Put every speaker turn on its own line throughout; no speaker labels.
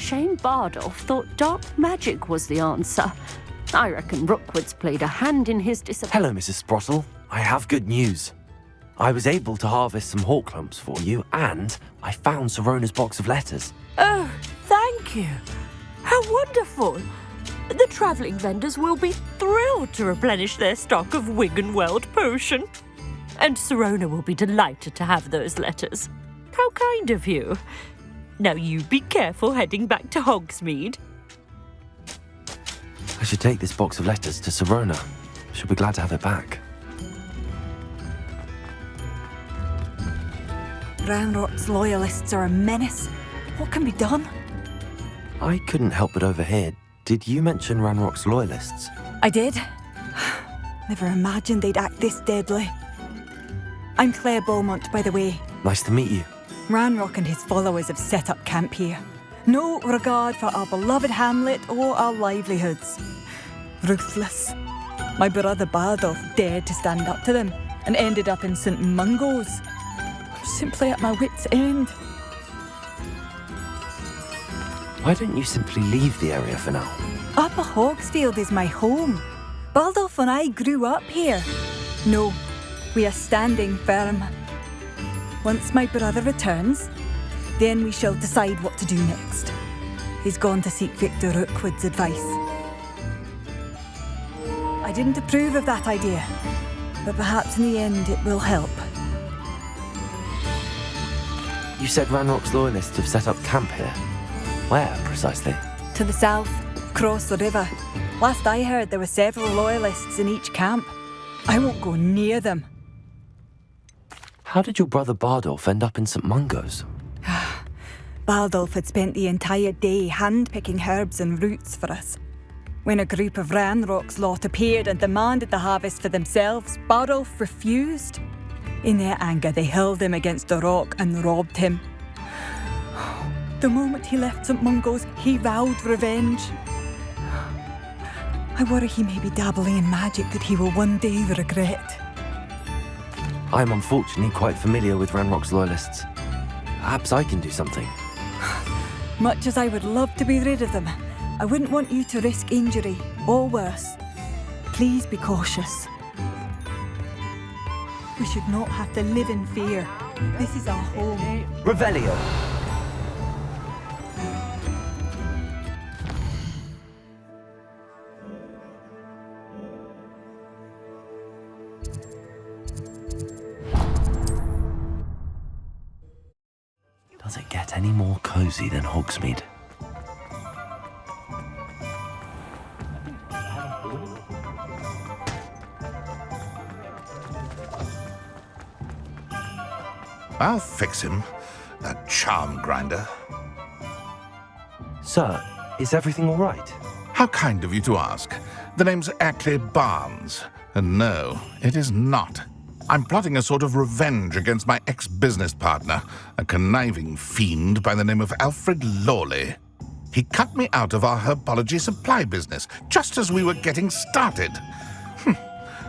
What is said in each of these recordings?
shame Bardolph thought dark magic was the answer. I reckon Rookwood's played a hand in his disappointment.
Hello, Mrs. Sprottle. I have good news. I was able to harvest some hawk lumps for you, and I found Sirona's box of letters.
Oh, thank you. How wonderful. The travelling vendors will be thrilled to replenish their stock of Wiggenweld potion. And Sirona will be delighted to have those letters. How kind of you. Now you be careful heading back to Hogsmeade.
I should take this box of letters to Sirona. She'll be glad to have it back.
Ranrock's loyalists are a menace. What can be done?
I couldn't help but overhear. Did you mention Ranrock's loyalists?
I did. Never imagined they'd act this deadly. I'm Claire Beaumont, by the way.
Nice to meet you.
Ranrock and his followers have set up camp here. No regard for our beloved hamlet or our livelihoods. Ruthless. My brother Bardolph dared to stand up to them and ended up in St. Mungo's. I'm simply at my wit's end.
Why don't you simply leave the area for now?
Upper Hogsfield is my home. Bardolph and I grew up here. No, we are standing firm. Once my brother returns, then we shall decide what to do next. He's gone to seek Victor Rookwood's advice. I didn't approve of that idea, but perhaps in the end it will help.
You said Ranrock's loyalists have set up camp here. Where, precisely?
To the south, across the river. Last I heard, there were several loyalists in each camp. I won't go near them.
How did your brother Bardolph end up in St. Mungo's?
Bardolph had spent the entire day hand-picking herbs and roots for us. When a group of Ranrock's lot appeared and demanded the harvest for themselves, Bardolph refused. In their anger, they hurled him against a rock and robbed him. The moment he left St. Mungo's, he vowed revenge. I worry he may be dabbling in magic that he will one day regret.
I'm unfortunately quite familiar with Ranrock's loyalists. Perhaps I can do something.
Much as I would love to be rid of them, I wouldn't want you to risk injury, or worse. Please be cautious. We should not have to live in fear. This is our home.
Revelio! Does it get any more cozy than Hogsmeade?
I'll fix him, that charm grinder.
Sir, is everything all right?
How kind of you to ask. The name's Ackley Barnes, and no, it is not. I'm plotting a sort of revenge against my ex-business partner, a conniving fiend by the name of Alfred Lawley. He cut me out of our herbology supply business just as we were getting started.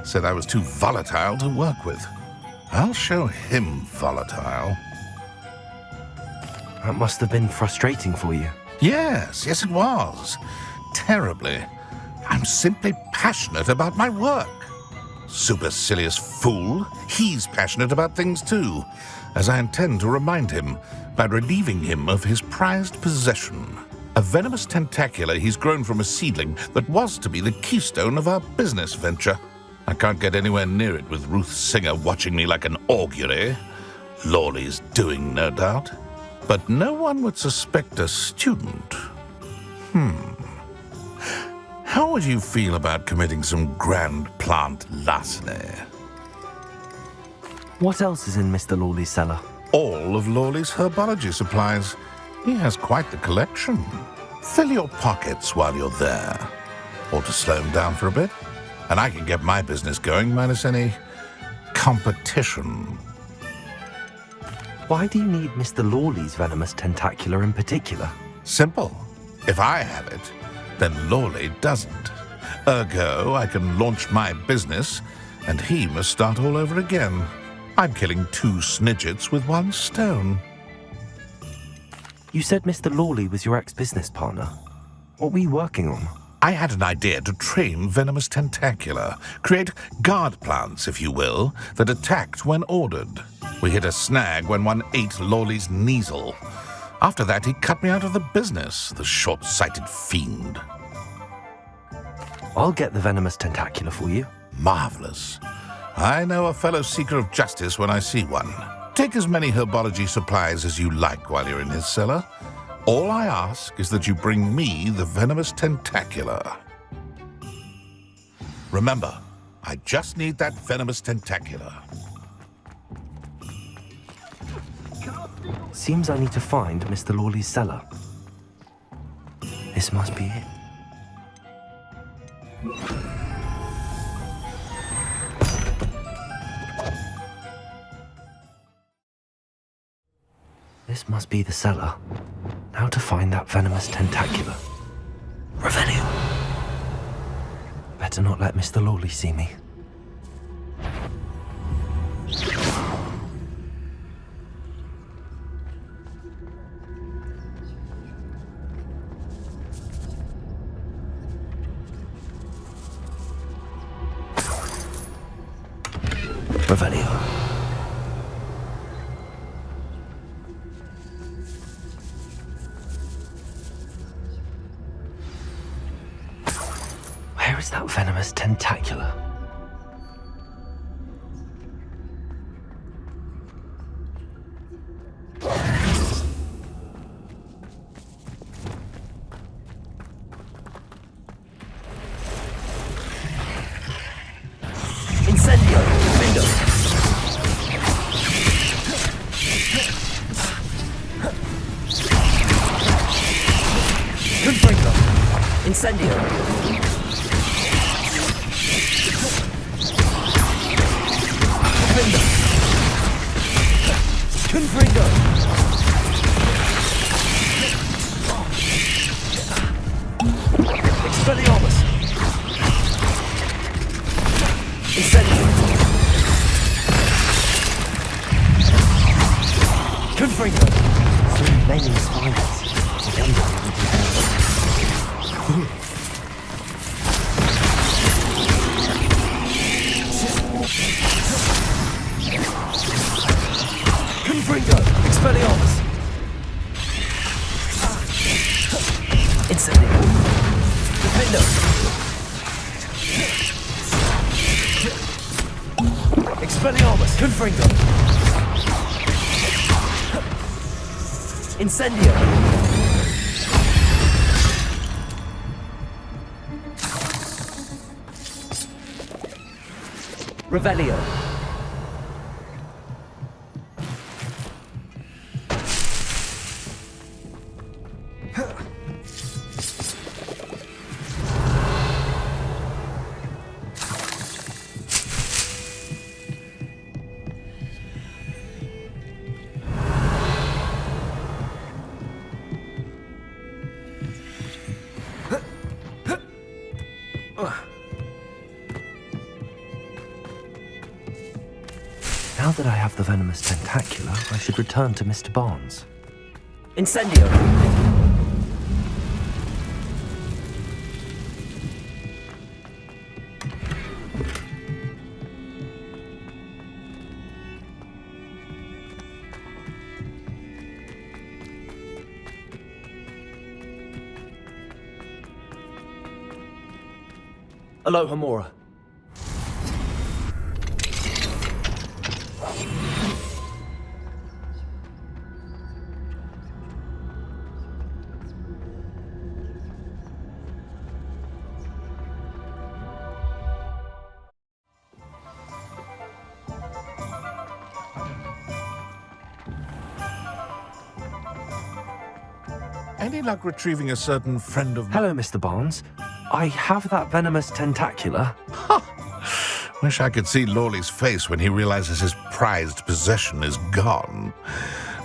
Said I was too volatile to work with. I'll show him volatile.
That must have been frustrating for you.
Yes, it was. Terribly. I'm simply passionate about my work. Supercilious fool. He's passionate about things too, as I intend to remind him by relieving him of his prized possession. A venomous tentacula he's grown from a seedling that was to be the keystone of our business venture. I can't get anywhere near it with Ruth Singer watching me like an augury. Lawley's doing, no doubt. But no one would suspect a student. How would you feel about committing some grand plant larceny?
What else is in Mr. Lawley's cellar?
All of Lawley's herbology supplies. He has quite the collection. Fill your pockets while you're there. Or to slow him down for a bit. And I can get my business going minus any competition.
Why do you need Mr. Lawley's venomous tentacula in particular?
Simple. If I have it, then Lawley doesn't. Ergo, I can launch my business, and he must start all over again. I'm killing two snidgets with one stone.
You said Mr. Lawley was your ex-business partner. What were you working on?
I had an idea to train venomous tentacula, create guard plants, if you will, that attacked when ordered. We hit a snag when one ate Lawley's Kneasel. After that, he cut me out of the business, the short-sighted fiend.
I'll get the venomous tentacula for you.
Marvelous. I know a fellow seeker of justice when I see one. Take as many herbology supplies as you like while you're in his cellar. All I ask is that you bring me the venomous tentacula. Remember, I just need that venomous tentacula.
Seems I need to find Mr. Lawley's cellar. This must be it. This must be the cellar. Now to find that venomous tentacula. Revelio! Better not let Mr. Lawley see me. Revelio. Where is that venomous tentacula? Incendio! Window! Confringo! Incendio! Confringo! Expelliarmus! Incendio! Confringo! Three many spiders. Confringo! Expelliarmus! Incendio! Defendo! Expelliarmus! Confringo! Incendio! Revelio! Now that I have the venomous tentacula, I should return to Mr. Barnes. Incendio! Aloha Mora.
Any luck retrieving a certain friend of mine?
Hello, Mr. Barnes. I have that venomous tentacula.
Wish I could see Lawley's face when he realizes his prized possession is gone.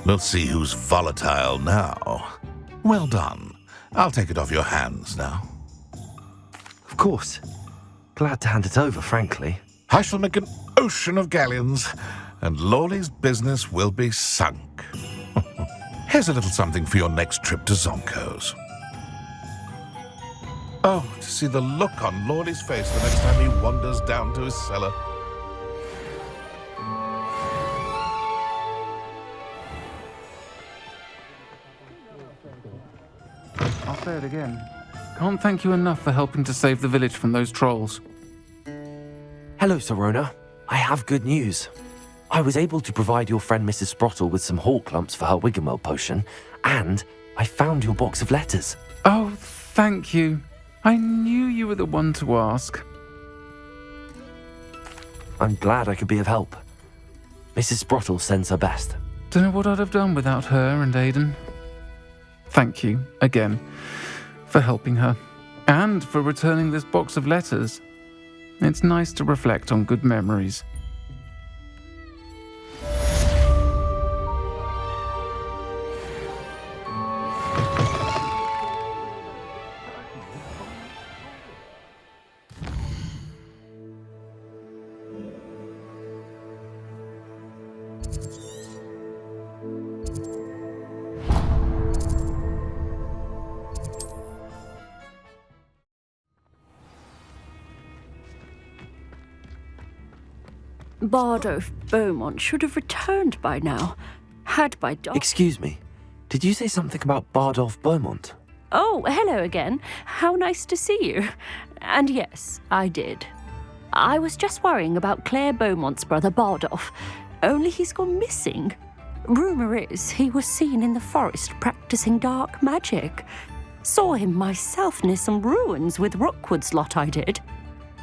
We'll see who's volatile now. Well done. I'll take it off your hands now.
Of course. Glad to hand it over, frankly.
I shall make an ocean of galleons, and Lawley's business will be sunk. Here's a little something for your next trip to Zonko's. Oh, to see the look on Lordy's face the next time he wanders down to his cellar.
I'll say it again. Can't thank you enough for helping to save the village from those trolls.
Hello, Serona. I have good news. I was able to provide your friend Mrs. Sprottle with some hawk lumps for her Wiggenweld potion, and I found your box of letters.
Oh, thank you. I knew you were the one to ask.
I'm glad I could be of help. Mrs. Sprottle sends her best.
Don't know what I'd have done without her and Aidan. Thank you, again, for helping her, and for returning this box of letters. It's nice to reflect on good memories.
Bardolph Beaumont should have returned by now. Had by dog.
Excuse me. Did you say something about Bardolph Beaumont?
Oh, hello again. How nice to see you. And yes, I did. I was just worrying about Claire Beaumont's brother Bardolph. Only he's gone missing. Rumour is he was seen in the forest practicing dark magic. Saw him myself near some ruins with Rookwood's lot I did.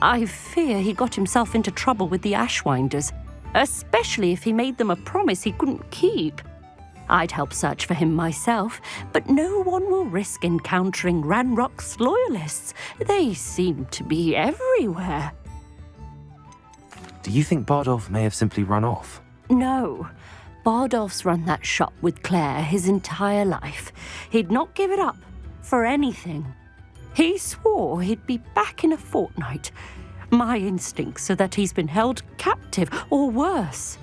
I fear he got himself into trouble with the Ashwinders, especially if he made them a promise he couldn't keep. I'd help search for him myself, but no one will risk encountering Ranrock's loyalists. They seem to be everywhere.
Do you think Bardolph may have simply run off?
No. Bardolph's run that shop with Claire his entire life. He'd not give it up for anything. He swore he'd be back in a fortnight. My instincts are that he's been held captive, or worse.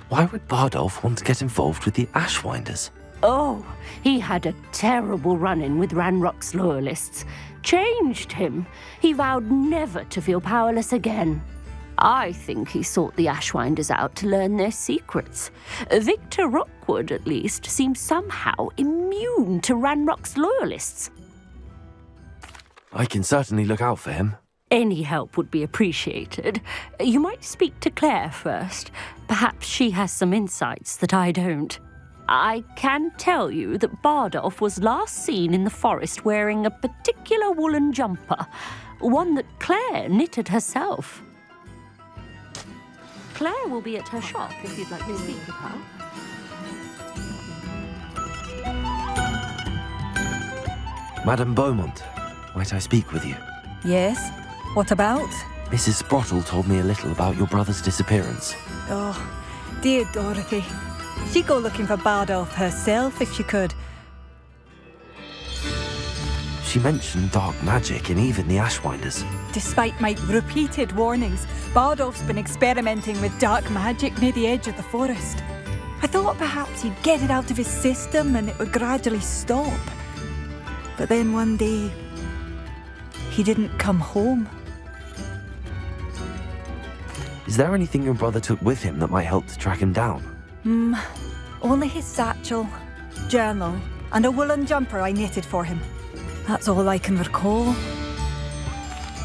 Why would Bardolph want to get involved with the Ashwinders?
Oh, he had a terrible run-in with Ranrock's loyalists. Changed him. He vowed never to feel powerless again. I think he sought the Ashwinders out to learn their secrets. Victor Rookwood, at least, seems somehow immune to Ranrock's loyalists.
I can certainly look out for him.
Any help would be appreciated. You might speak to Claire first. Perhaps she has some insights that I don't. I can tell you that Bardolph was last seen in the forest wearing a particular woolen jumper, one that Claire knitted herself. Claire will be at her shop if you'd like to speak with her.
Madame Beaumont, might I speak with you?
Yes? What about?
Mrs. Sprottle told me a little about your brother's disappearance.
Oh, dear Dorothy. She'd go looking for Bardolph herself if she could.
She mentioned dark magic and even the Ashwinders.
Despite my repeated warnings, Bardolph's been experimenting with dark magic near the edge of the forest. I thought perhaps he'd get it out of his system and it would gradually stop. But then one day, he didn't come home.
Is there anything your brother took with him that might help to track him down?
Only his satchel, journal, and a woolen jumper I knitted for him. That's all I can recall.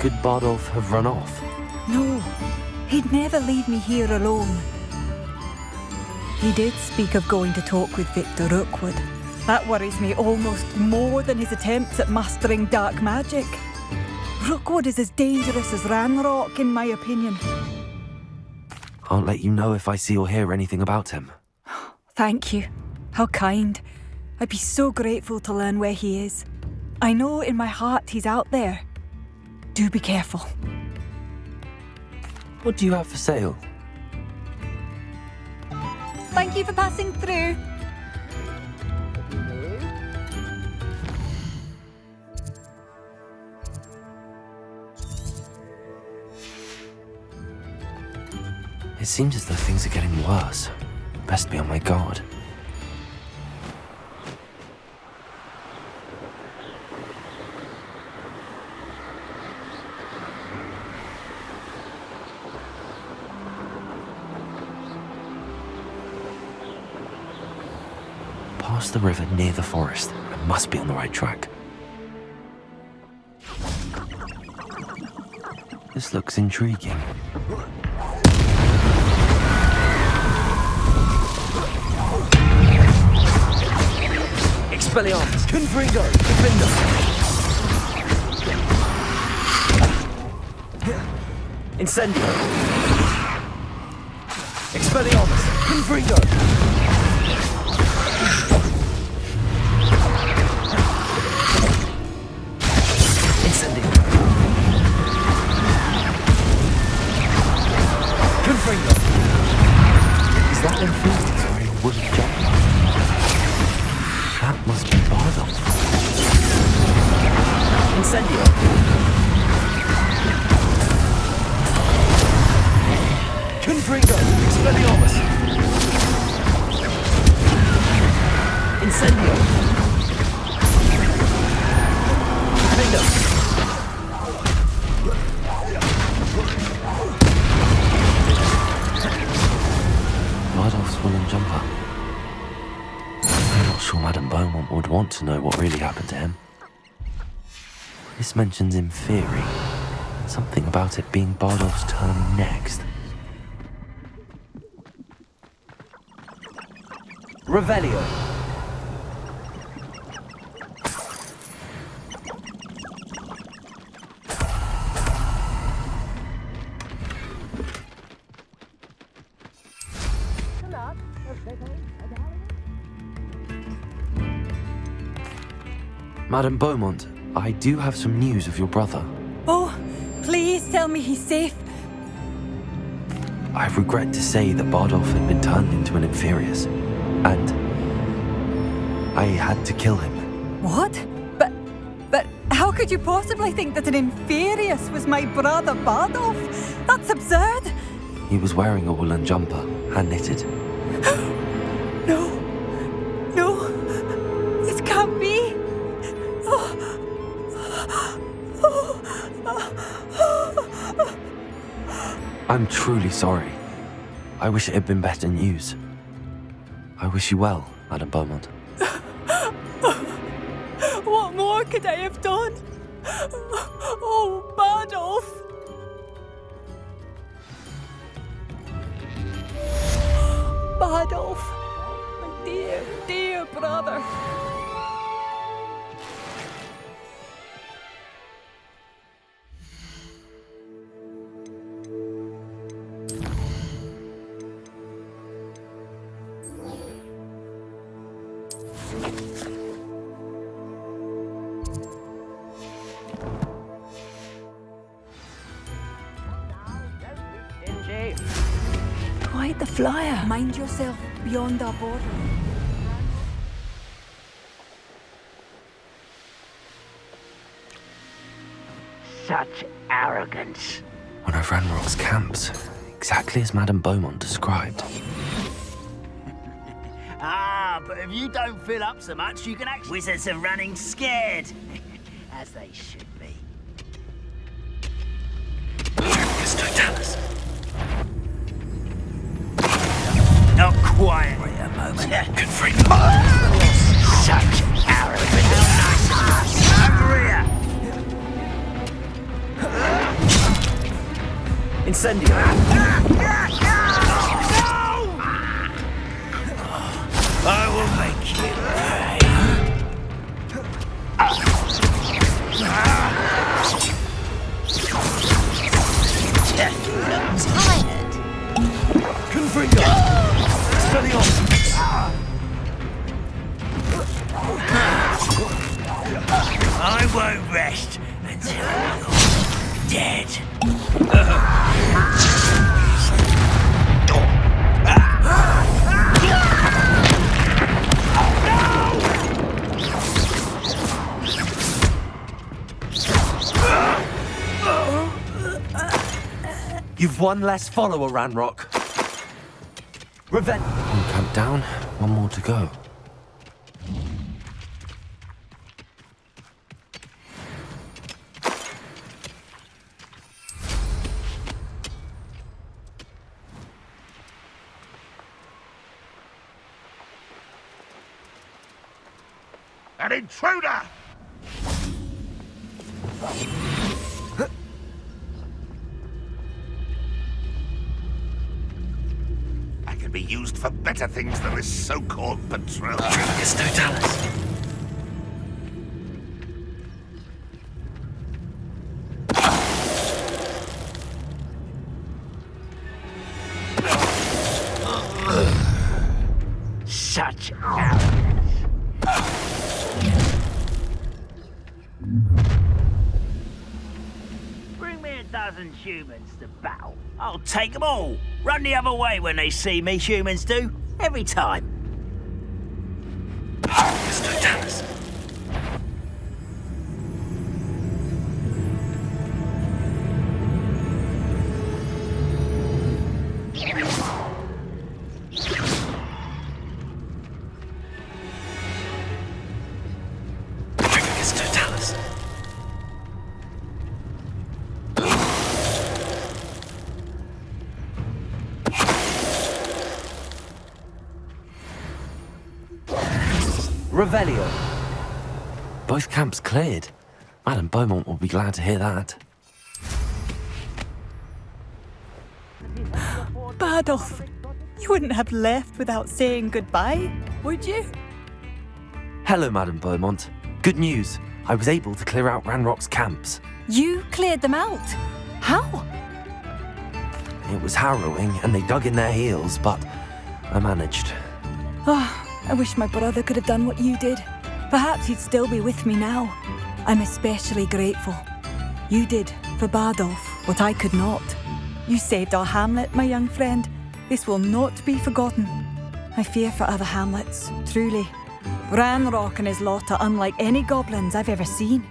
Could Bardolph have run off?
No, he'd never leave me here alone. He did speak of going to talk with Victor Rookwood. That worries me almost more than his attempts at mastering dark magic. Rookwood is as dangerous as Ranrock, in my opinion.
I'll let you know if I see or hear anything about him.
Thank you. How kind. I'd be so grateful to learn where he is. I know in my heart he's out there. Do be careful.
What do you have for sale?
Thank you for passing through.
It seems as though things are getting worse. Best be on my guard. past the river near the forest. I must be on the right track. This looks intriguing. Expelliarmus! Confringo! Defender! Incendio! Expelliarmus! Confringo! Incendio! Confringo! Is that them fiends wearing wooden jumper? That must be Bardolph. Incendio! Confringo! Expelliarmus! Incendio! Defender! Bardolph's woolen jumper. I'm not sure Madame Beaumont would want to know what really happened to him. This mentions Inferi. Something about it being Bardolph's turn next. Revelio. Madame Beaumont, I do have some news of your brother.
Oh, please tell me he's safe.
I regret to say that Bardolph had been turned into an Inferius, and I had to kill him.
What? But how could you possibly think that an Inferius was my brother Bardolph? That's absurd.
He was wearing a woolen jumper, hand-knitted.
No, this can't be.
I'm truly sorry. I wish it had been better news. I wish you well, Madame Beaumont.
What more could I have done? Oh, Bardolph! Bardolph, my dear, dear brother. Quite the flyer. Mind yourself beyond our border.
Such arrogance.
One of Ranrock's camps, exactly as Madame Beaumont described.
But if you don't fill up so much, you can actually... Wizards are running scared. As they should be. Not quiet. Wait a moment.
Confringo!
Such arrogance. Over here.
Incendio!
I will make you pay.
Tired.
Confringo! Expelliarmus!
I won't rest until you're dead.
You've one less follower, Ranrock. Revenge. One camp down, one more to go.
An intruder! I can be used for better things than this so-called patrol.
It's no Dallas.
Such arrogance. Bring me a dozen humans to battle. I'll take them all. Run the other way when they see me, humans do. Every time.
It's no Dallas.
Revelio.
Both camps cleared. Madame Beaumont will be glad to hear that.
Bardolph, you wouldn't have left without saying goodbye, would you?
Hello, Madame Beaumont. Good news. I was able to clear out Ranrock's camps.
You cleared them out? How?
It was harrowing, and they dug in their heels, but I managed.
Oh, I wish my brother could have done what you did. Perhaps he'd still be with me now. I'm especially grateful. You did, for Bardolph, what I could not. You saved our hamlet, my young friend. This will not be forgotten. I fear for other hamlets, truly. Ranrock and his lot are unlike any goblins I've ever seen.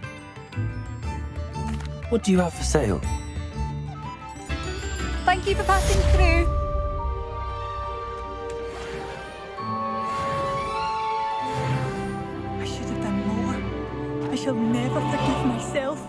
What do you have for sale?
Thank you for passing through. I should have done more. I shall never forgive myself.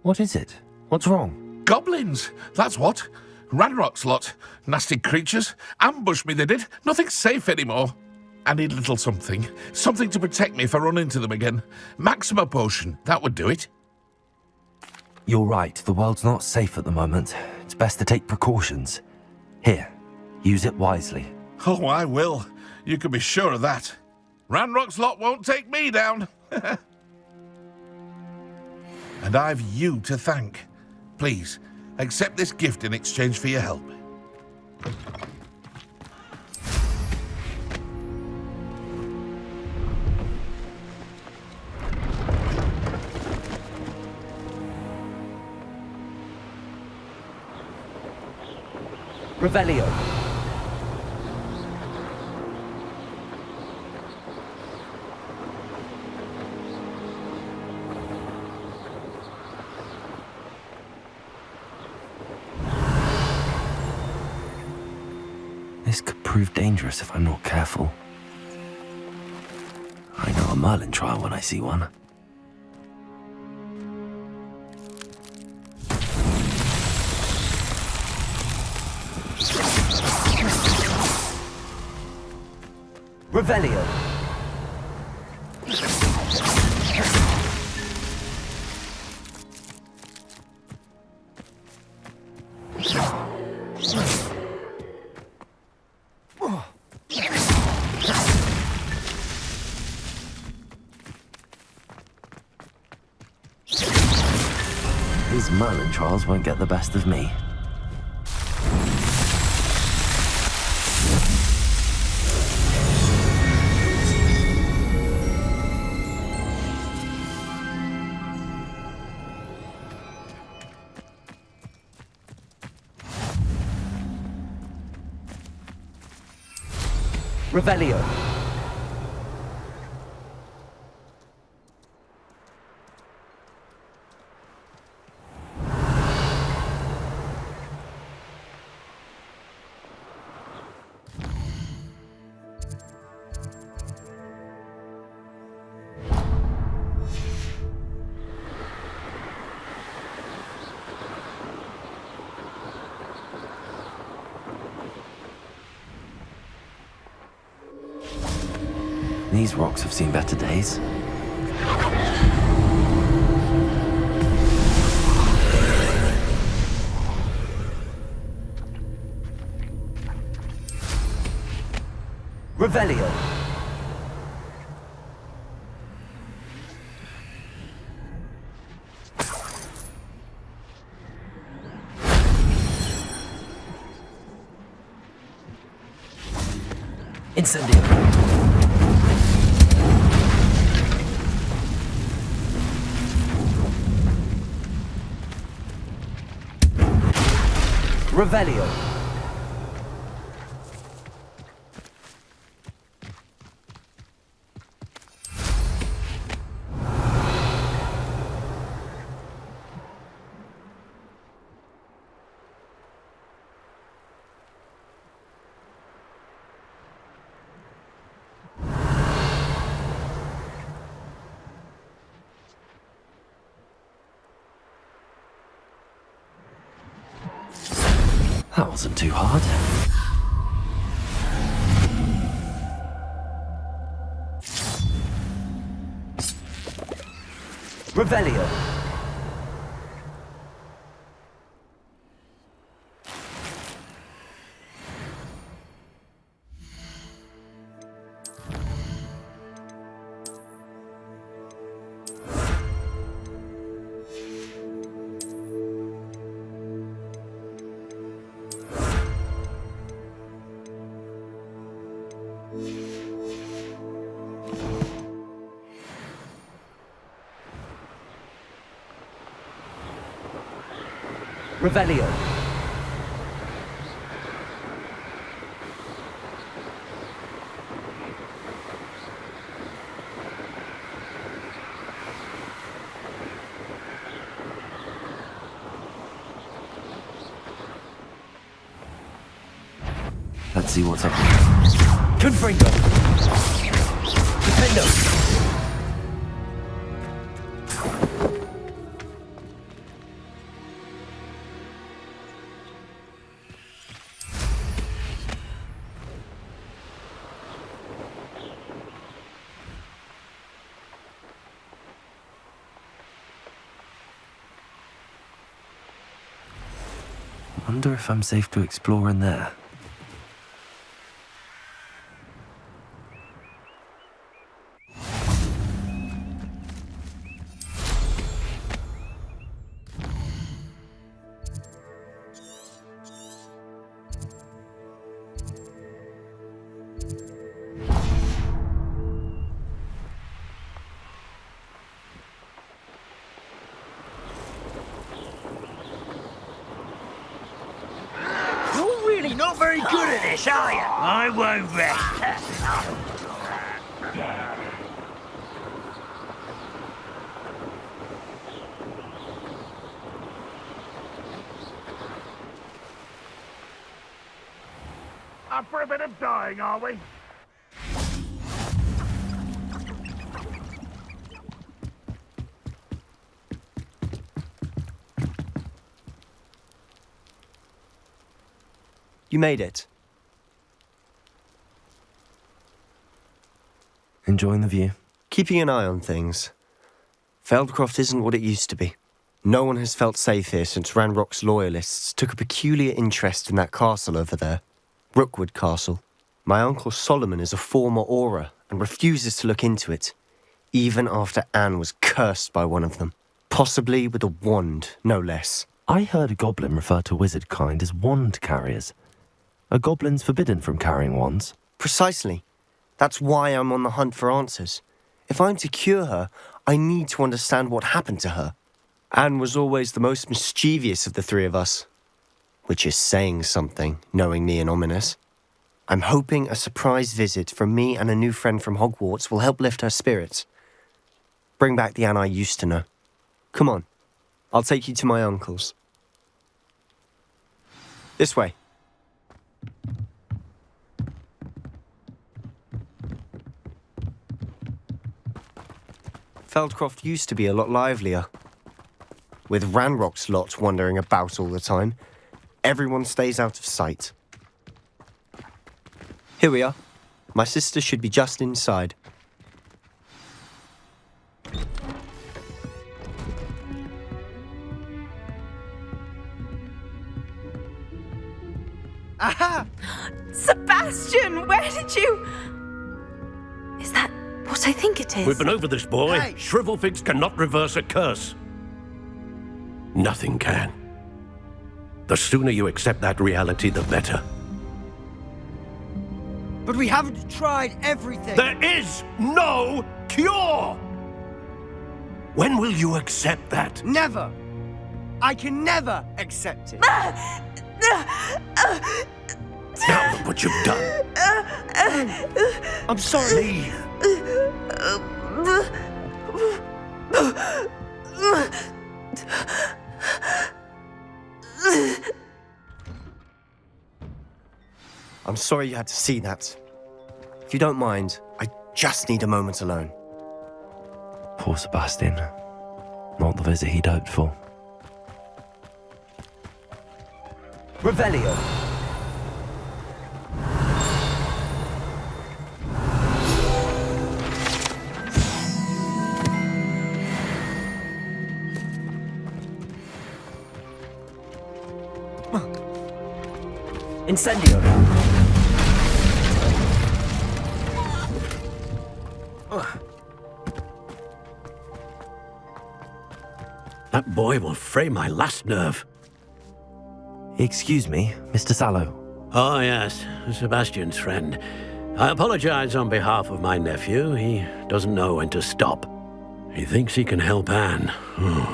What is it? What's wrong?
Goblins, that's what. Ranrock's lot. Nasty creatures. Ambushed me, they did. Nothing's safe anymore. I need a little something. Something to protect me if I run into them again. Maxima potion, that would do it.
You're right, the world's not safe at the moment. It's best to take precautions. Here, use it wisely.
Oh, I will. You can be sure of that. Ranrock's lot won't take me down. And I've you to thank. Please, accept this gift in exchange for your help.
Revelio.
This could prove dangerous if I'm not careful. I know a Merlin trial when I see one.
Revelio.
These Merlin trials won't get the best of me.
Revelio.
These rocks have seen better days.
Revelio.
Incendio.
Revelio.
That wasn't too hard.
Revelio. Revelio.
Let's see what's up.
Confringo. Defendo.
Wonder if I'm safe to explore in there.
Not very good at this, are you? I won't rest.
Up for a bit of dying, are we?
You made it.
Enjoying the view?
Keeping an eye on things. Feldcroft isn't what it used to be. No one has felt safe here since Ranrock's loyalists took a peculiar interest in that castle over there. Rookwood Castle. My uncle Solomon is a former Auror and refuses to look into it, even after Anne was cursed by one of them. Possibly with a wand, no less.
I heard a goblin refer to wizard kind as wand carriers. Are goblins forbidden from carrying wands?
Precisely. That's why I'm on the hunt for answers. If I'm to cure her, I need to understand what happened to her. Anne was always the most mischievous of the three of us. Which is saying something, knowing me and ominous. I'm hoping a surprise visit from me and a new friend from Hogwarts will help lift her spirits. Bring back the Anne I used to know. Come on, I'll take you to my uncle's. This way. Feldcroft used to be a lot livelier. With Ranrock's lot wandering about all the time, everyone stays out of sight. Here we are. My sister should be just inside.
Aha! Sebastian, where did you... Is that what I think it is?
We've been over this, boy.
Hey.
Shrivelfigs cannot reverse a curse. Nothing can. The sooner you accept that reality, the better.
But we haven't tried everything.
There is no cure! When will you accept that?
Never! I can never accept it.
Now look what you've done.
I'm sorry.
Leave.
I'm sorry you had to see that. If you don't mind, I just need a moment alone.
Poor Sebastian. Not the visit he'd hoped for.
Revelio. Incendio.
That boy will fray my last nerve.
Excuse me, Mr. Sallow.
Oh, yes, Sebastian's friend. I apologize on behalf of my nephew. He doesn't know when to stop. He thinks he can help Anne,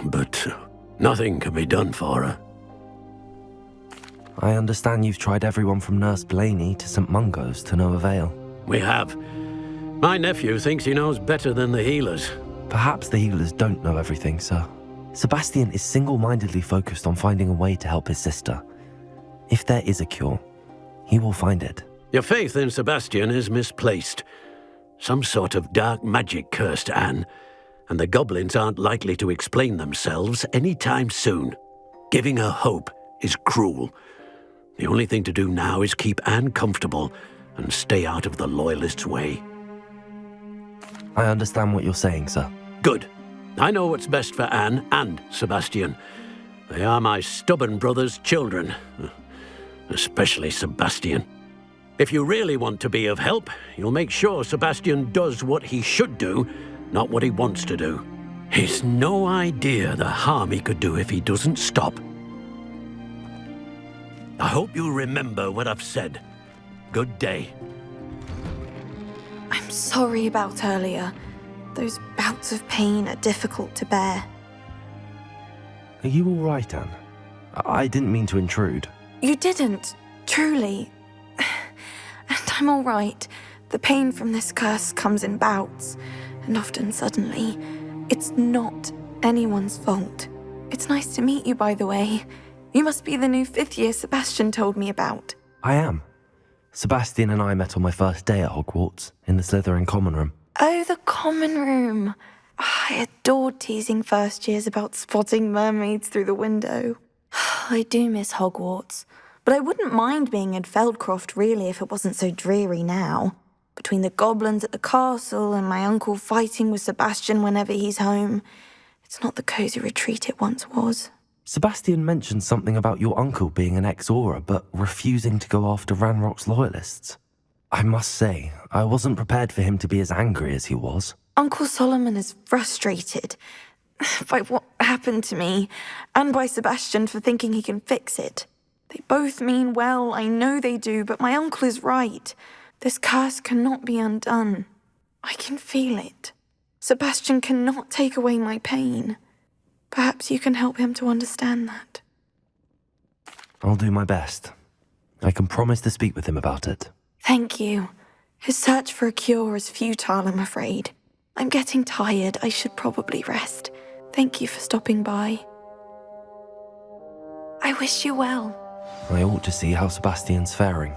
but nothing can be done for her.
I understand you've tried everyone from Nurse Blaney to St. Mungo's to no avail.
We have. My nephew thinks he knows better than the healers.
Perhaps the healers don't know everything, sir. Sebastian is single-mindedly focused on finding a way to help his sister. If there is a cure, he will find it.
Your faith in Sebastian is misplaced. Some sort of dark magic cursed Anne, and the goblins aren't likely to explain themselves anytime soon. Giving her hope is cruel. The only thing to do now is keep Anne comfortable and stay out of the Loyalists' way.
I understand what you're saying, sir.
Good. I know what's best for Anne and Sebastian. They are my stubborn brother's children. Especially Sebastian. If you really want to be of help, you'll make sure Sebastian does what he should do, not what he wants to do. He's no idea the harm he could do if he doesn't stop. I hope you'll remember what I've said. Good day.
I'm sorry about earlier. Those bouts of pain are difficult to bear.
Are you all right, Anne? I didn't mean to intrude.
You didn't, truly. And I'm all right. The pain from this curse comes in bouts, and often suddenly. It's not anyone's fault. It's nice to meet you, by the way. You must be the new 5th year Sebastian told me about.
I am. Sebastian and I met on my first day at Hogwarts, in the Slytherin common room.
Oh, the common room. I adored teasing first years about spotting mermaids through the window. I do miss Hogwarts, but I wouldn't mind being in Feldcroft really if it wasn't so dreary now. Between the goblins at the castle and my uncle fighting with Sebastian whenever he's home, it's not the cosy retreat it once was.
Sebastian mentioned something about your uncle being an ex-Aura, but refusing to go after Ranrock's loyalists. I must say, I wasn't prepared for him to be as angry as he was.
Uncle Solomon is frustrated by what happened to me, and by Sebastian for thinking he can fix it. They both mean well, I know they do, but my uncle is right. This curse cannot be undone. I can feel it. Sebastian cannot take away my pain. Perhaps you can help him to understand that.
I'll do my best. I can promise to speak with him about it.
Thank you. His search for a cure is futile, I'm afraid. I'm getting tired. I should probably rest. Thank you for stopping by. I wish you well.
I ought to see how Sebastian's faring.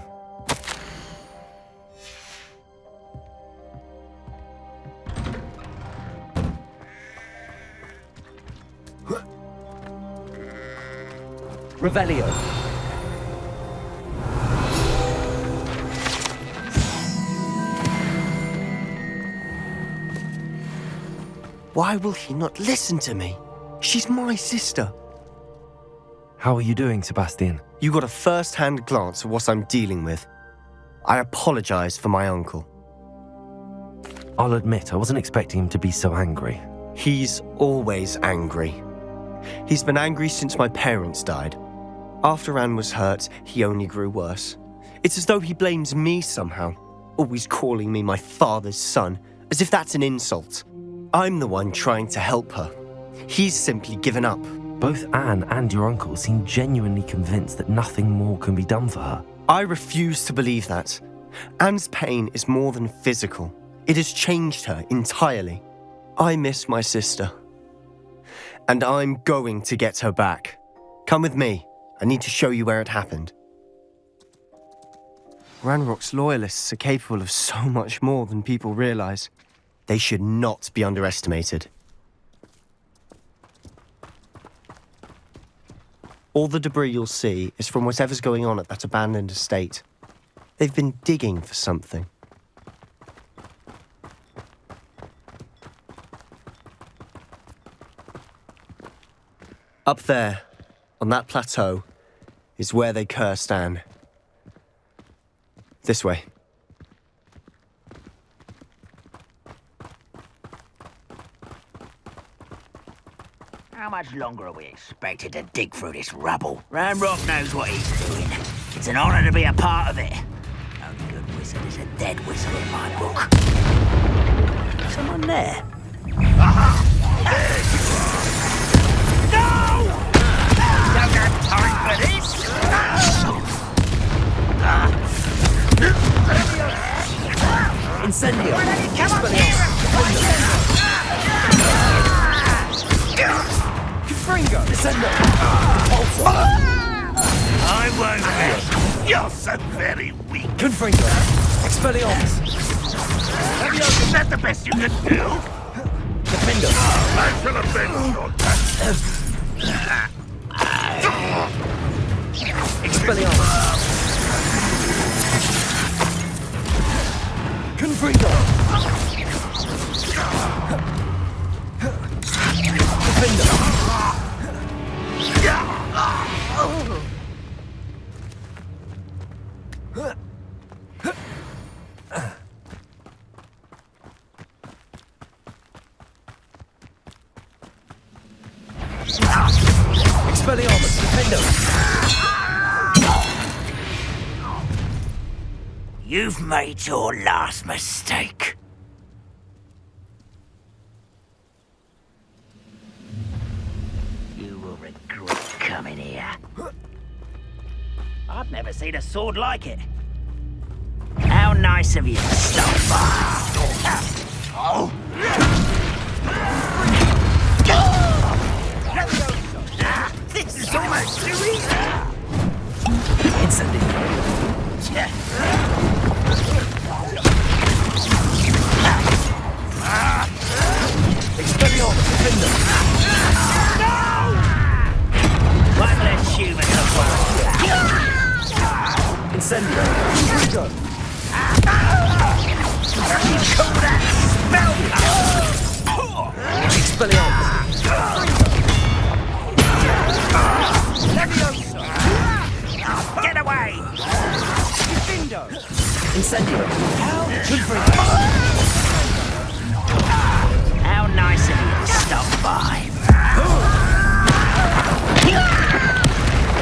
Revelio.
Why will he not listen to me? She's my sister.
How are you doing, Sebastian?
You got a first-hand glance at what I'm dealing with. I apologize for my uncle.
I'll admit, I wasn't expecting him to be so angry.
He's always angry. He's been angry since my parents died. After Anne was hurt, he only grew worse. It's as though he blames me somehow, always calling me my father's son, as if that's an insult. I'm the one trying to help her. He's simply given up.
Both Anne and your uncle seem genuinely convinced that nothing more can be done for her.
I refuse to believe that. Anne's pain is more than physical. It has changed her entirely. I miss my sister. And I'm going to get her back. Come with me. I need to show you where it happened. Ranrock's loyalists are capable of so much more than people realize. They should not be underestimated. All the debris you'll see is from whatever's going on at that abandoned estate. They've been digging for something. Up there, on that plateau, is where they cursed Anne. This way.
How much longer are we expected to dig through this rubble? Ranrock knows what he's doing. It's an honor to be a part of it. Only good wizard is a dead wizard in my book. Someone there? Aha! There you are! No! Don't have time for this!
Incendio.
Come on here!
Confringo. Descendo.
I won't rest. You're so very weak.
Confringo. Expelliarmus.
Is that the best you can do?
Defendo.
I shall avenge your death.
Expelliarmus. Confringo. Defendo. Expelliarmus, Defendo.
You've made your last mistake. You will regret coming here. I've never seen a sword like it. How nice of you to stop by. Oh. This is almost too easy.
Incendio. Expelliarmus, Defendo.
One less human to work.
Incendio. Confringo.
Call that
Expelliarmus!
Get away!
Incendio!
How nice of you to stop by.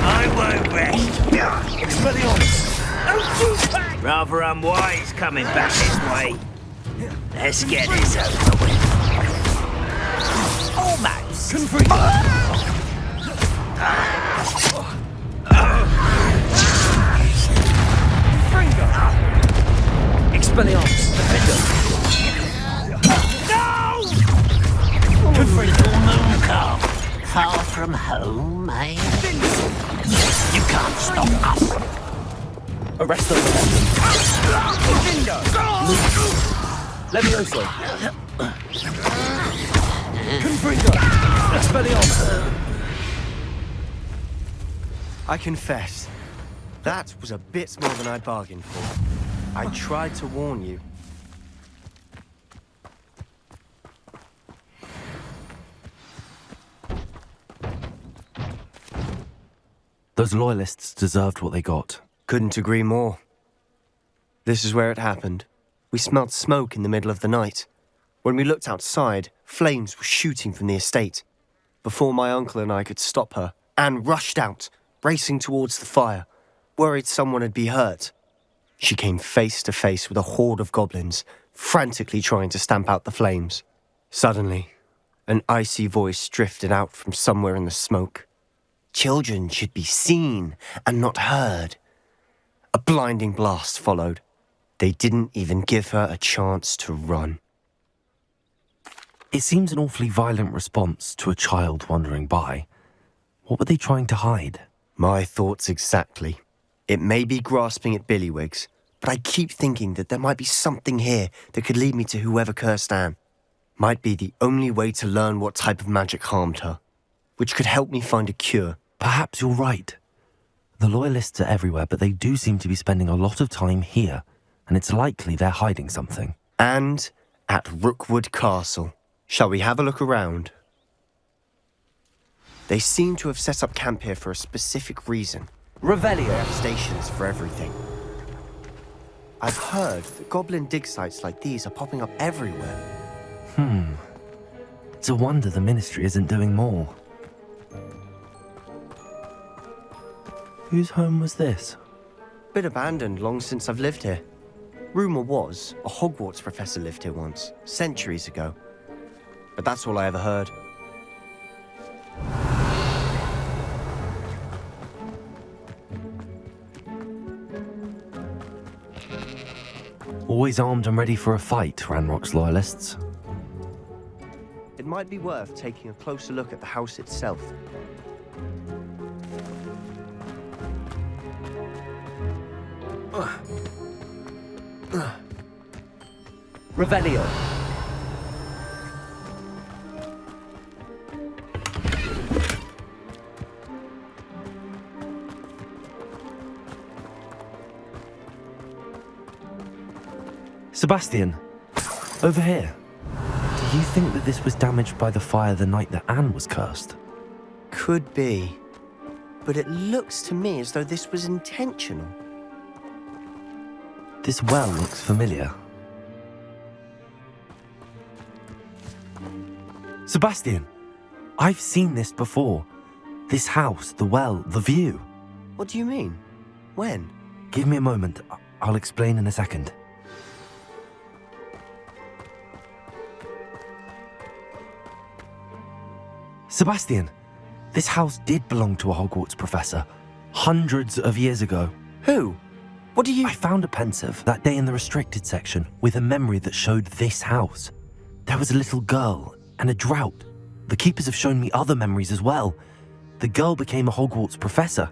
I won't rest.
Expelliarmus!
Rather unwise coming back this way. Let's get this over with. Almost.
Expelliarmus! Defender!
Full moon calm. Far from home, eh? You can't stop us.
Arresto! Levioso! Confringo! Expelliarmus!
I confess, that was a bit more than I bargained for. I tried to warn you.
Those loyalists deserved what they got.
Couldn't agree more. This is where it happened. We smelled smoke in the middle of the night. When we looked outside, flames were shooting from the estate. Before my uncle and I could stop her, Anne rushed out, racing towards the fire, worried someone had been hurt. She came face to face with a horde of goblins, frantically trying to stamp out the flames. Suddenly, an icy voice drifted out from somewhere in the smoke. Children should be seen and not heard. A blinding blast followed. They didn't even give her a chance to run.
It seems an awfully violent response to a child wandering by. What were they trying to hide?
My thoughts exactly. It may be grasping at Billywigs, but I keep thinking that there might be something here that could lead me to whoever cursed Anne. Might be the only way to learn what type of magic harmed her, which could help me find a cure.
Perhaps you're right. The loyalists are everywhere, but they do seem to be spending a lot of time here, and it's likely they're hiding something.
And at Rookwood Castle. Shall we have a look around? They seem to have set up camp here for a specific reason.
Revelio!
They have stations for everything. I've heard that goblin dig sites like these are popping up everywhere.
It's a wonder the Ministry isn't doing more. Whose home was this?
Been abandoned long since I've lived here. Rumour was a Hogwarts professor lived here once, centuries ago. But that's all I ever heard.
Always armed and ready for a fight, Ranrock's loyalists.
It might be worth taking a closer look at the house itself.
Revelio!
Sebastian, over here. Do you think that this was damaged by the fire the night that Anne was cursed?
Could be. But it looks to me as though this was intentional.
This well looks familiar. Sebastian, I've seen this before. This house, the well, the view.
What do you mean? When?
Give me a moment. I'll explain in a second. Sebastian, this house did belong to a Hogwarts professor, hundreds of years ago.
Who? What do you...
I found a pensive that day in the restricted section with a memory that showed this house. There was a little girl and a drought. The keepers have shown me other memories as well. The girl became a Hogwarts professor.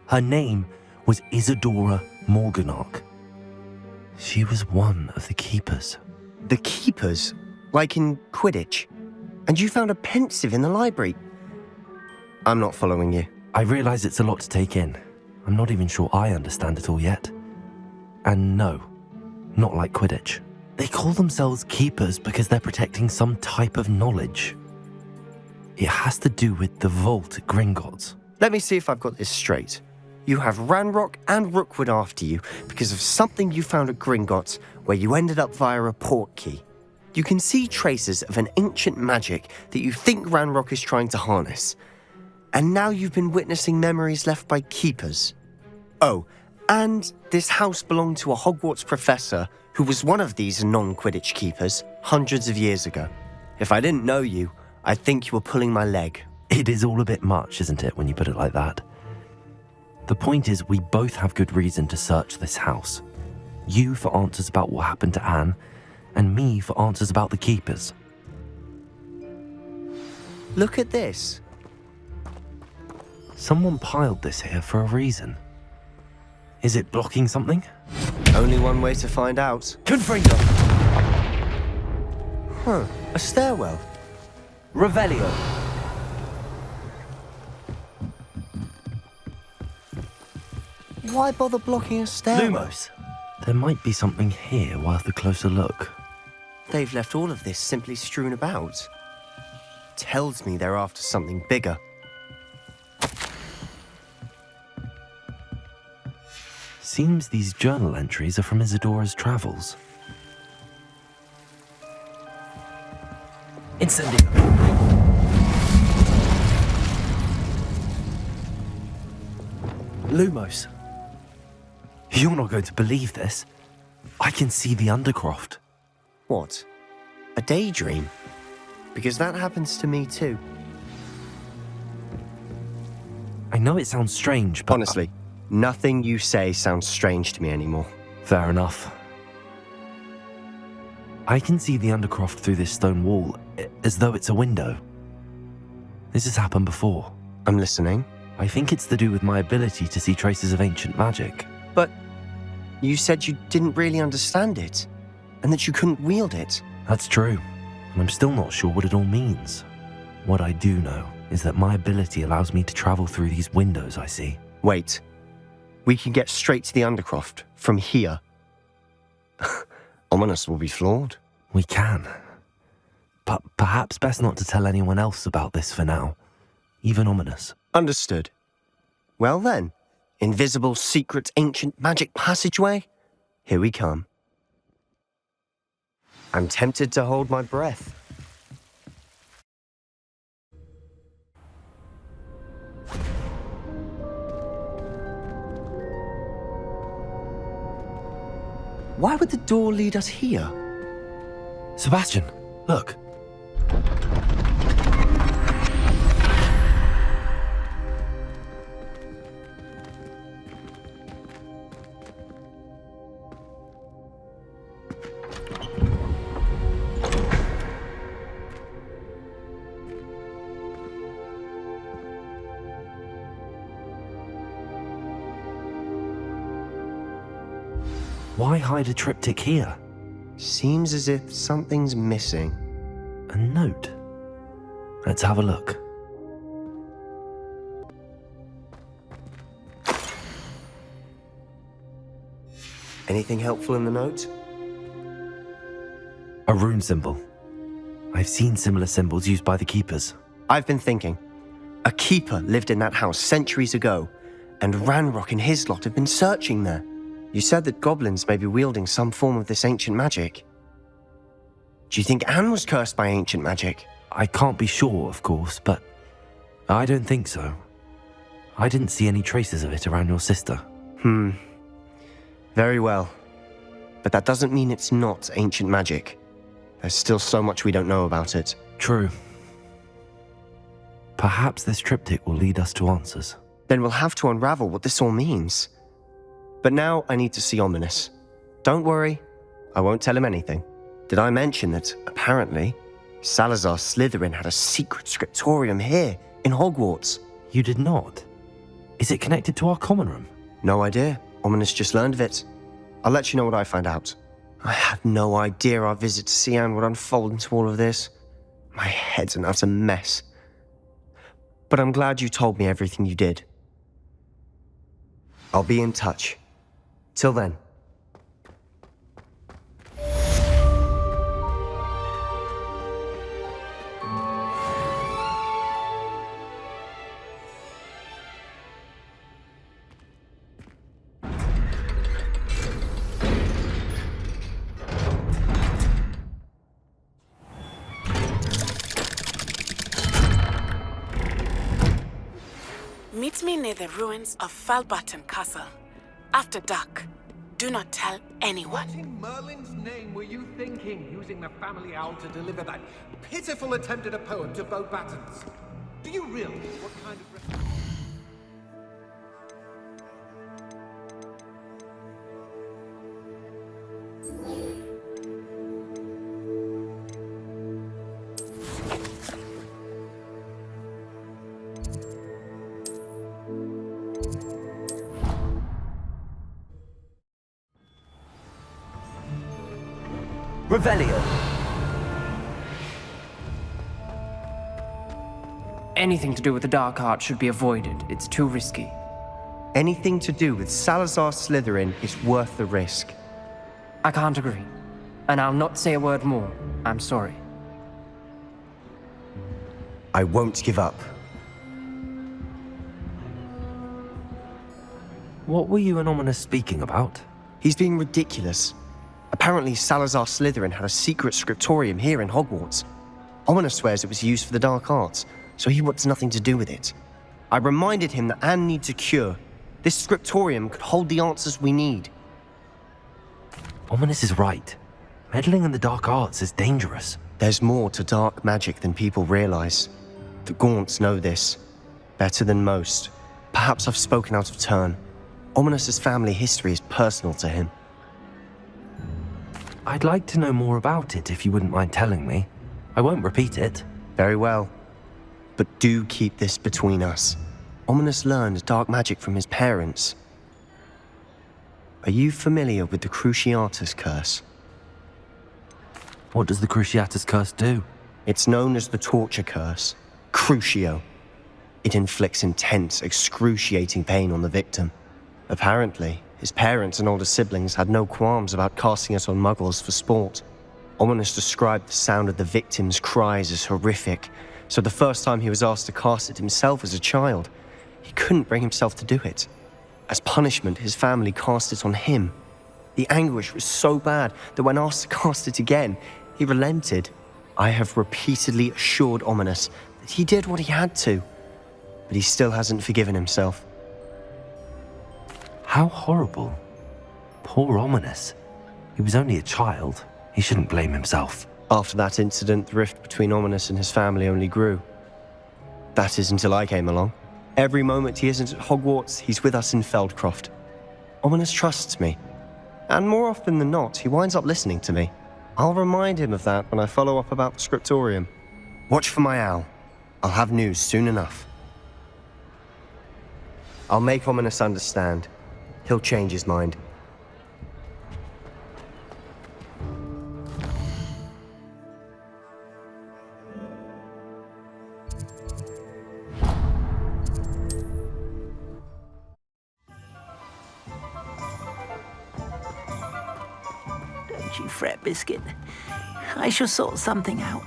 Her name was Isadora Morganach. She was one of the keepers.
The keepers? Like in Quidditch? And you found a pensive in the library? I'm not following you.
I realise it's a lot to take in. I'm not even sure I understand it all yet. And no, not like Quidditch. They call themselves keepers because they're protecting some type of knowledge. It has to do with the vault at Gringotts.
Let me see if I've got this straight. You have Ranrock and Rookwood after you because of something you found at Gringotts where you ended up via a port key. You can see traces of an ancient magic that you think Ranrock is trying to harness. And now you've been witnessing memories left by keepers. Oh, and this house belonged to a Hogwarts professor who was one of these non-Quidditch keepers hundreds of years ago. If I didn't know you, I'd think you were pulling my leg.
It is all a bit much, isn't it, when you put it like that? The point is, we both have good reason to search this house. You for answers about what happened to Anne, and me for answers about the keepers.
Look at this.
Someone piled this here for a reason. Is it blocking something?
Only one way to find out.
Confringo.
Huh, a stairwell.
Revelio.
Why bother blocking a stairwell?
Lumos.
There might be something here worth a closer look.
They've left all of this simply strewn about. Tells me they're after something bigger.
Seems these journal entries are from Isadora's travels.
Incendio. Lumos.
You're not going to believe this. I can see the Undercroft.
What? A daydream? Because that happens to me too.
I know it sounds strange, but...
Honestly, nothing you say sounds strange to me anymore.
Fair enough. I can see the Undercroft through this stone wall, as though it's a window. This has happened before.
I'm listening.
I think it's to do with my ability to see traces of ancient magic.
But you said you didn't really understand it, and that you couldn't wield it.
That's true, and I'm still not sure what it all means. What I do know is that my ability allows me to travel through these windows I see.
Wait. We can get straight to the Undercroft from here. Ominous will be floored.
We can. But perhaps best not to tell anyone else about this for now. Even Ominous.
Understood. Well then, invisible, secret, ancient magic passageway? Here we come. I'm tempted to hold my breath. Why would the door lead us here?
Sebastian, look. Why hide a triptych here?
Seems as if something's missing.
A note. Let's have a look.
Anything helpful in the note?
A rune symbol. I've seen similar symbols used by the keepers.
I've been thinking. A keeper lived in that house centuries ago, and Ranrock and his lot have been searching there. You said that goblins may be wielding some form of this ancient magic. Do you think Anne was cursed by ancient magic?
I can't be sure, of course, but I don't think so. I didn't see any traces of it around your sister.
Very well. But that doesn't mean it's not ancient magic. There's still so much we don't know about it.
True. Perhaps this triptych will lead us to answers.
Then we'll have to unravel what this all means. But now I need to see Ominous. Don't worry, I won't tell him anything. Did I mention that, apparently, Salazar Slytherin had a secret scriptorium here, in Hogwarts?
You did not? Is it connected to our common room?
No idea. Ominous just learned of it. I'll let you know what I find out. I had no idea our visit to see Anne would unfold into all of this. My head's an utter mess. But I'm glad you told me everything you did. I'll be in touch. Till then.
Meet me near the ruins of Falbutton Castle. After dark. Do not tell anyone.
What in Merlin's name were you thinking, using the family owl to deliver that pitiful attempt at a poem to Beauxbatons? Do you realize what kind of...
Revelio.
Anything to do with the dark arts should be avoided. It's too risky.
Anything to do with Salazar Slytherin is worth the risk.
I can't agree. And I'll not say a word more. I'm sorry.
I won't give up.
What were you and Ominous speaking about?
He's being ridiculous. Apparently, Salazar Slytherin had a secret scriptorium here in Hogwarts. Ominous swears it was used for the dark arts, so he wants nothing to do with it. I reminded him that Anne needs a cure. This scriptorium could hold the answers we need.
Ominous is right. Meddling in the dark arts is dangerous.
There's more to dark magic than people realize. The Gaunts know this. Better than most. Perhaps I've spoken out of turn. Ominous's family history is personal to him.
I'd like to know more about it if you wouldn't mind telling me. I won't repeat it.
Very well. But do keep this between us. Ominous learned dark magic from his parents. Are you familiar with the Cruciatus Curse?
What does the Cruciatus Curse do?
It's known as the Torture Curse. Crucio. It inflicts intense, excruciating pain on the victim. Apparently, his parents and older siblings had no qualms about casting it on muggles for sport. Ominous described the sound of the victim's cries as horrific, so the first time he was asked to cast it himself as a child, he couldn't bring himself to do it. As punishment, his family cast it on him. The anguish was so bad that when asked to cast it again, he relented. I have repeatedly assured Ominous that he did what he had to, but he still hasn't forgiven himself.
How horrible. Poor Ominous. He was only a child. He shouldn't blame himself.
After that incident, the rift between Ominous and his family only grew. That is until I came along. Every moment he isn't at Hogwarts, he's with us in Feldcroft. Ominous trusts me. And more often than not, he winds up listening to me. I'll remind him of that when I follow up about the scriptorium. Watch for my owl. I'll have news soon enough. I'll make Ominous understand. He'll change his mind.
Don't you fret, Biscuit. I shall sort something out.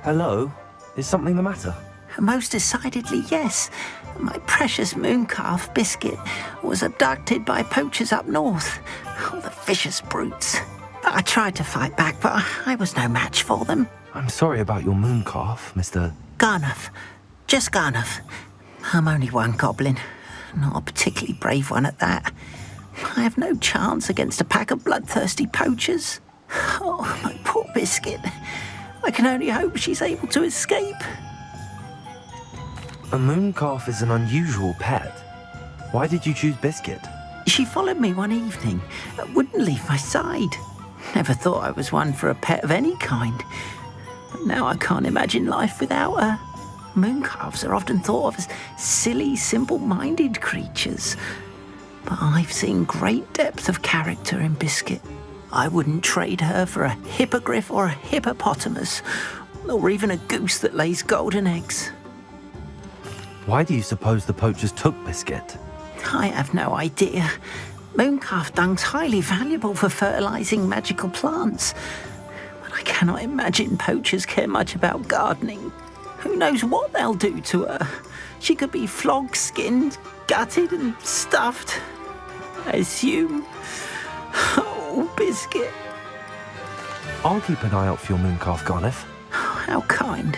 Hello? Is something the matter?
Most decidedly, yes. My precious mooncalf, Biscuit, was abducted by poachers up north. Oh, the vicious brutes. I tried to fight back, but I was no match for them.
I'm sorry about your mooncalf, Mr.
Garnuff. Just Garnuff. I'm only one goblin. Not a particularly brave one at that. I have no chance against a pack of bloodthirsty poachers. Oh, my poor Biscuit. I can only hope she's able to escape.
A mooncalf is an unusual pet. Why did you choose Biscuit?
She followed me one evening, wouldn't leave my side. Never thought I was one for a pet of any kind. But now I can't imagine life without her. Mooncalves are often thought of as silly, simple-minded creatures. But I've seen great depth of character in Biscuit. I wouldn't trade her for a hippogriff or a hippopotamus, or even a goose that lays golden eggs.
Why do you suppose the poachers took Biscuit?
I have no idea. Mooncalf dung's highly valuable for fertilizing magical plants. But I cannot imagine poachers care much about gardening. Who knows what they'll do to her? She could be flogged, skinned, gutted and stuffed. I assume. Oh, Biscuit.
I'll keep an eye out for your mooncalf, Garnuff.
How kind.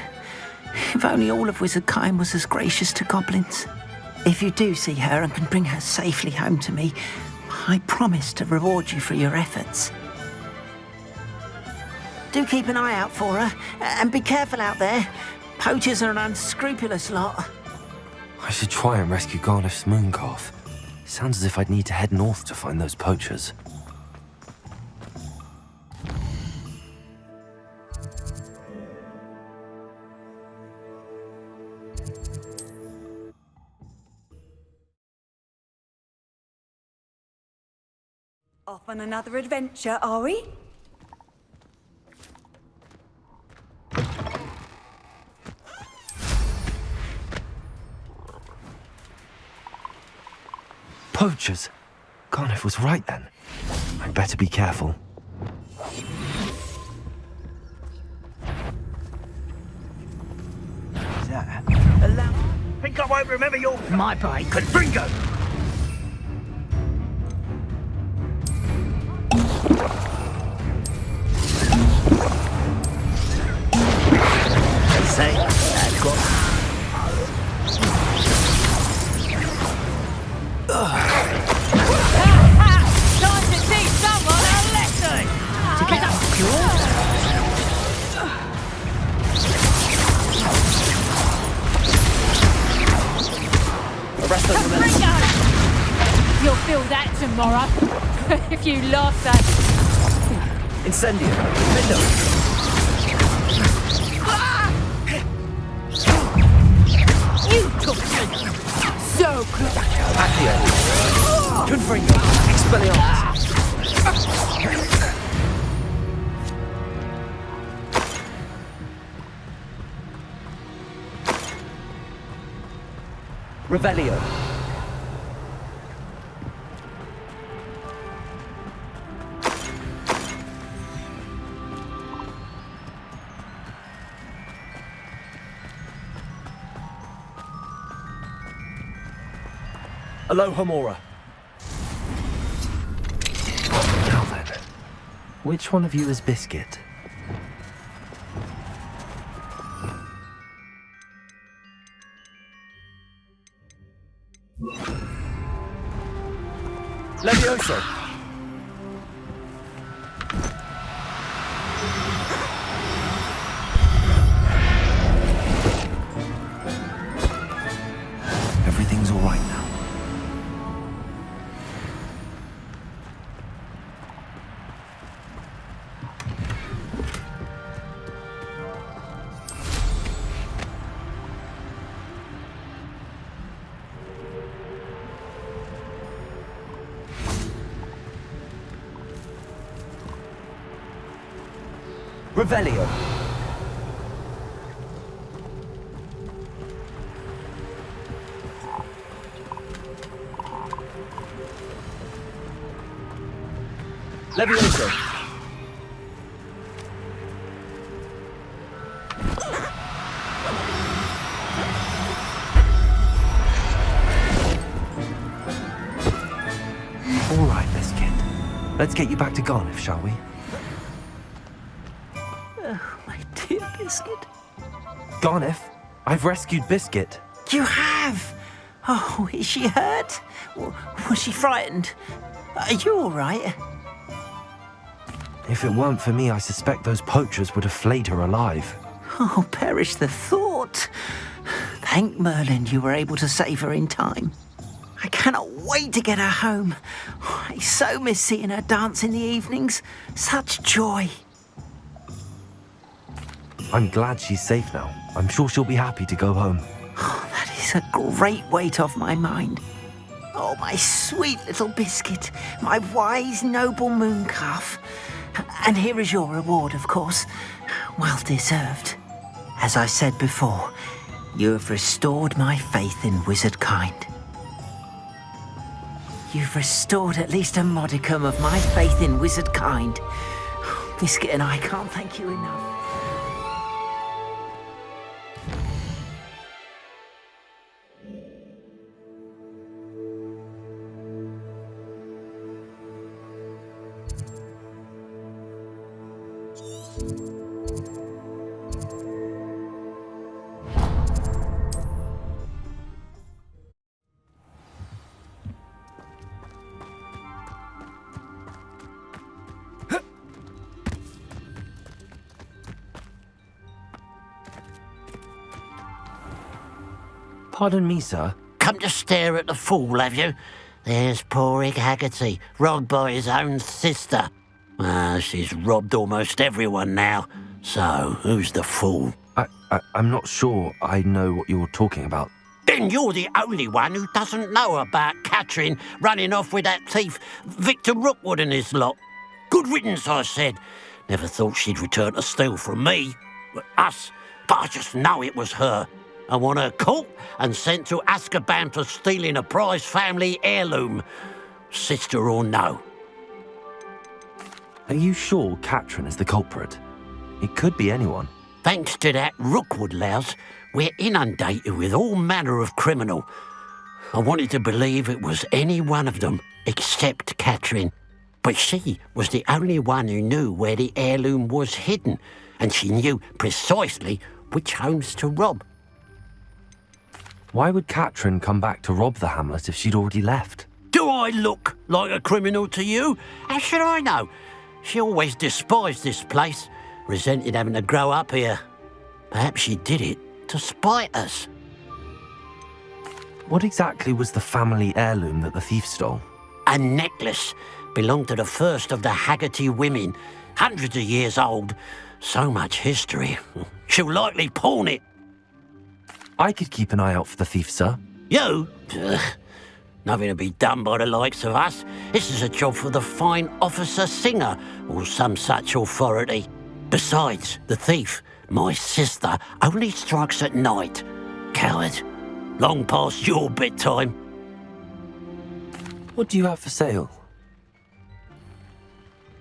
If only all of Wizardkind was as gracious to goblins. If you do see her and can bring her safely home to me, I promise to reward you for your efforts. Do keep an eye out for her, and be careful out there. Poachers are an unscrupulous lot.
I should try and rescue Garneth's mooncalf. Sounds as if I'd need to head north to find those poachers.
Off on another adventure, are we?
Poachers! Garneth was right then. I'd better be careful.
Think I won't remember your... My bacon, bingo! They say that's got...
Time to teach someone a lesson!
To get up pure?
Bingo! You'll feel that tomorrow. If you lost that.
Incendio. Window.
You took me so close.
Accio. Confringo. Expelliarmus. Revelio. Alohomora.
Now then, which one of you is Biscuit?
Levioso.
Everything's all right now.
Revelio. Levioso.
All right, Biscuit. Let's get you back to Garneth, shall we?
My dear Biscuit.
Garneth, I've rescued Biscuit.
You have? Oh, is she hurt? Was she frightened? Are you all right?
If it weren't for me, I suspect those poachers would have flayed her alive.
Oh, perish the thought. Thank Merlin you were able to save her in time. I cannot wait to get her home. I so miss seeing her dance in the evenings. Such joy.
I'm glad she's safe now. I'm sure she'll be happy to go home.
Oh, that is a great weight off my mind. Oh, my sweet little Biscuit, my wise, noble mooncalf. And here is your reward, of course. Well deserved. As I said before, you have restored my faith in wizard kind. You've restored at least a modicum of my faith in wizard kind. Biscuit and I can't thank you enough.
Pardon me, sir.
Come to stare at the fool, have you? There's poor Ig Haggerty, robbed by his own sister. She's robbed almost everyone now. So, who's the fool?
I'm not sure I know what you're talking about.
Then you're the only one who doesn't know about Catherine running off with that thief, Victor Rookwood and his lot. Good riddance, I said. Never thought she'd return to steal from me, us, but I just know it was her. I want her caught and sent to Azkaban for stealing a prize family heirloom. Sister or no.
Are you sure Catherine is the culprit? It could be anyone.
Thanks to that Rookwood louse, we're inundated with all manner of criminal. I wanted to believe it was any one of them, except Catherine. But she was the only one who knew where the heirloom was hidden, and she knew precisely which homes to rob.
Why would Catherine come back to rob the hamlet if she'd already left?
Do I look like a criminal to you? How should I know? She always despised this place, resented having to grow up here. Perhaps she did it to spite us.
What exactly was the family heirloom that the thief stole?
A necklace belonged to the first of the Haggerty women, hundreds of years old. So much history. She'll likely pawn it.
I could keep an eye out for the thief, sir.
You? Ugh. Nothing to be done by the likes of us. This is a job for the fine officer Singer, or some such authority. Besides, the thief, my sister, only strikes at night. Coward. Long past your bedtime.
What do you have for sale?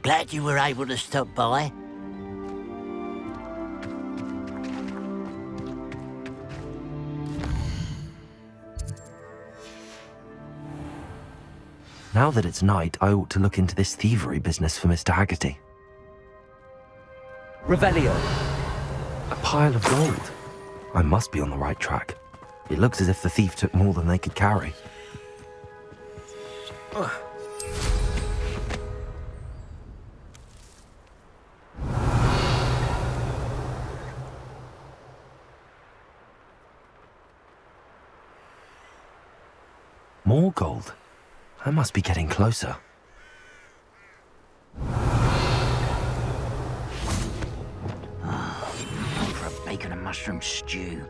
Glad you were able to stop by.
Now that it's night, I ought to look into this thievery business for Mr. Haggerty.
Revelio.
A pile of gold. I must be on the right track. It looks as if the thief took more than they could carry. More gold. I must be getting closer.
For a bacon and mushroom stew.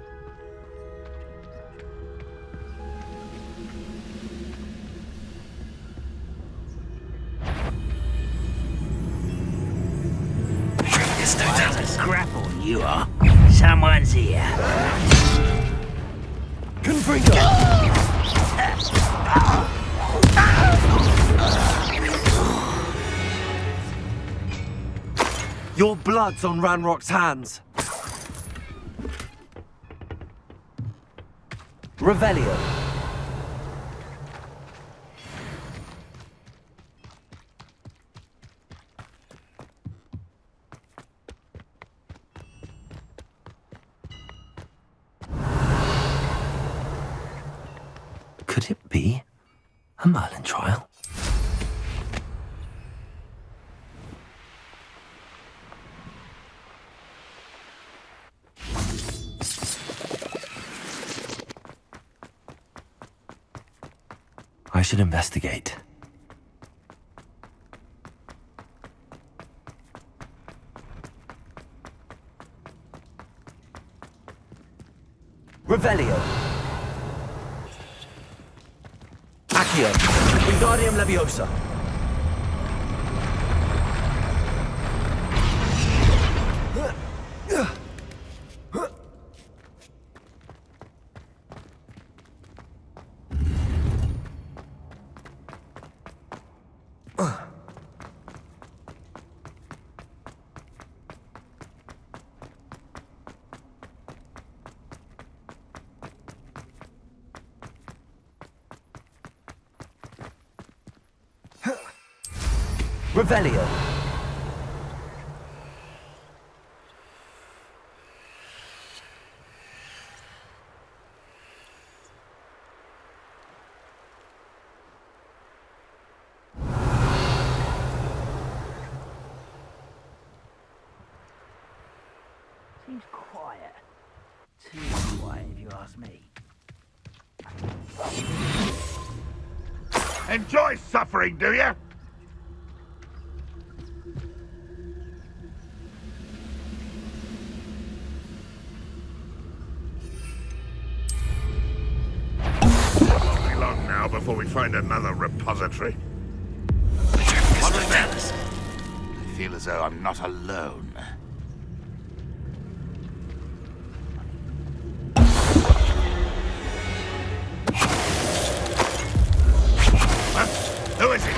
That's a scrapple, you are. Someone's here.
Confringo!
Your blood's on Ranrock's hands.
Revelio.
Could it be a Merlin trial? I should investigate.
Revelio. Accio. Wingardium Leviosa. Revelio.
Seems quiet. Too quiet, if you ask me.
Enjoy suffering, do you? Won't be long now before we find another repository. What was that? I feel as though I'm not alone. Who is it?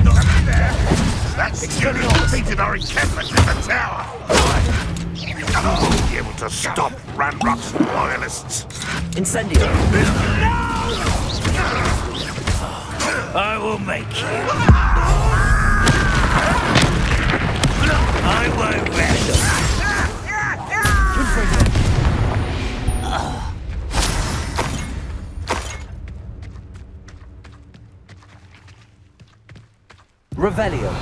Somebody there? That's extremely defeated our encampment in the tower. I'll be able to stop Ranrock's loyalists.
Incendio.
I will make you. I won't rest.
Revelio.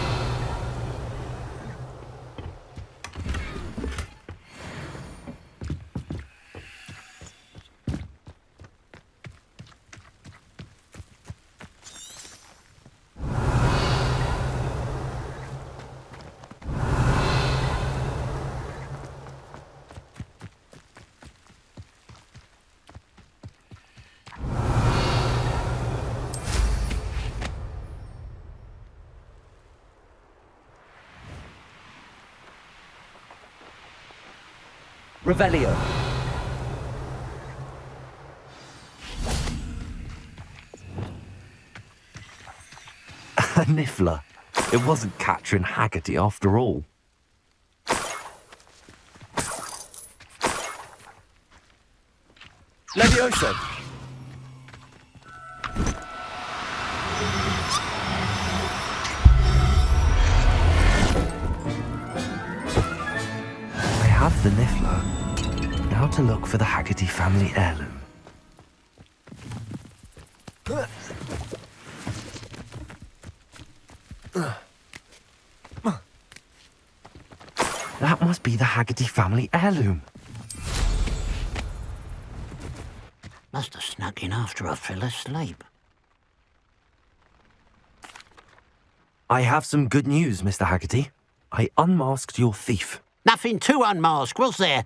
Revelio.
A niffler. It wasn't Catherine Haggerty after all.
Levioso.
I have the niffler. Now to look for the Haggerty family heirloom. That must be the Haggerty family heirloom.
Must have snuck in after I fell asleep.
I have some good news, Mr. Haggerty. I unmasked your thief.
Nothing to unmask, was there?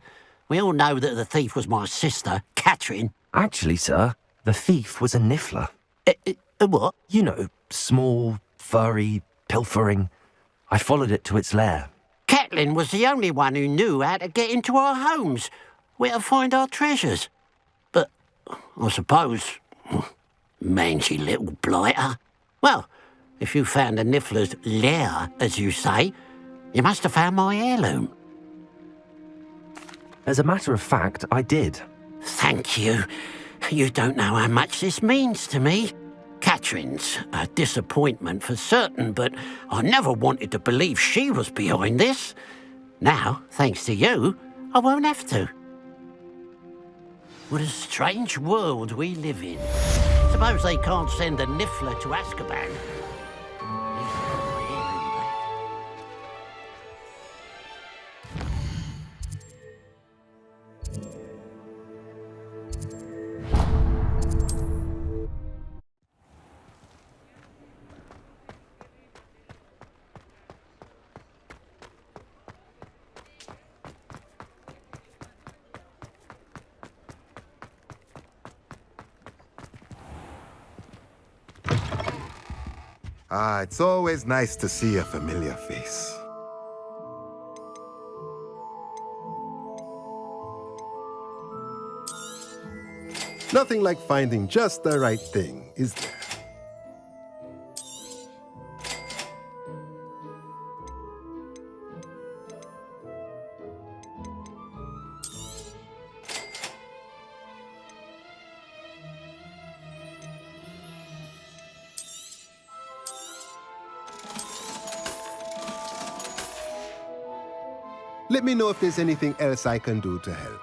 We all know that the thief was my sister, Catherine.
Actually, sir, the thief was a niffler.
What?
You know, small, furry, pilfering. I followed it to its lair.
Catelyn was the only one who knew how to get into our homes, where to find our treasures. But I suppose, mangy little blighter. Well, if you found the niffler's lair, as you say, you must have found my heirloom.
As a matter of fact, I did.
Thank you. You don't know how much this means to me. Catherine's a disappointment for certain, but I never wanted to believe she was behind this. Now, thanks to you, I won't have to. What a strange world we live in. Suppose they can't send a niffler to Azkaban.
Ah, it's always nice to see a familiar face. Nothing like finding just the right thing, is there? Let me know if there's anything else I can do to help.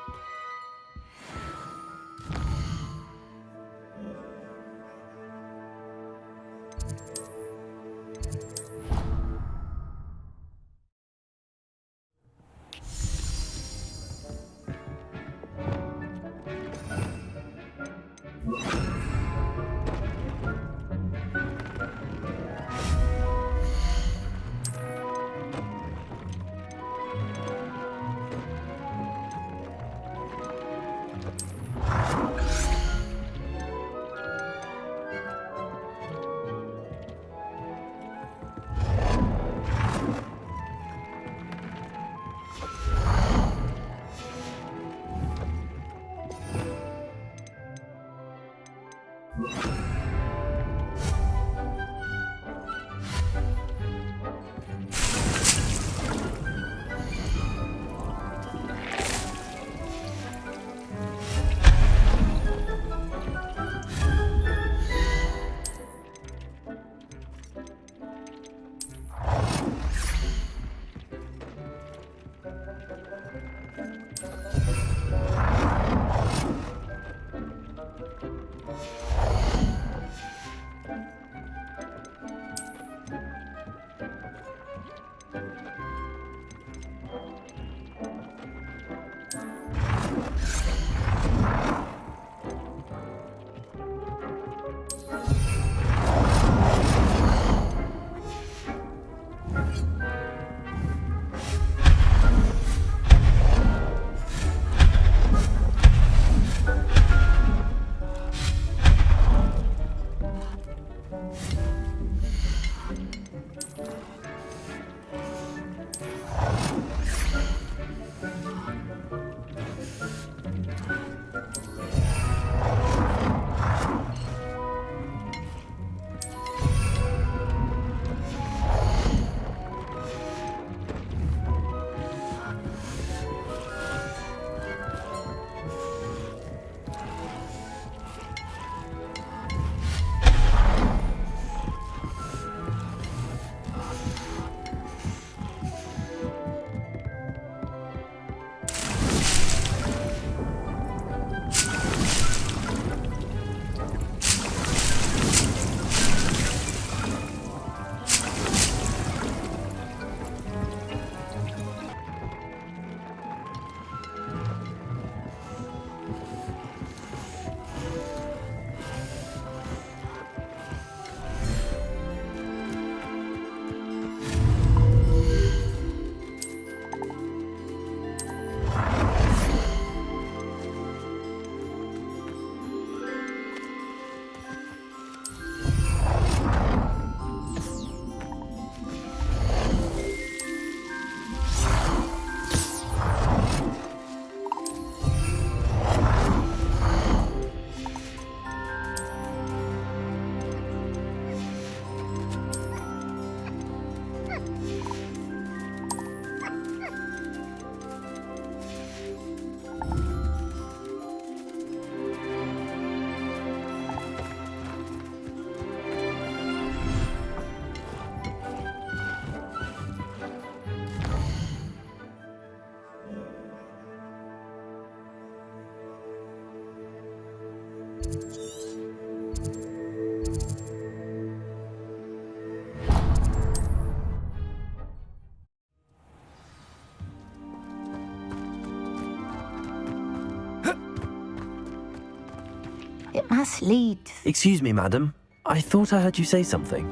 must lead.
Excuse me, madam. I thought I heard you say something.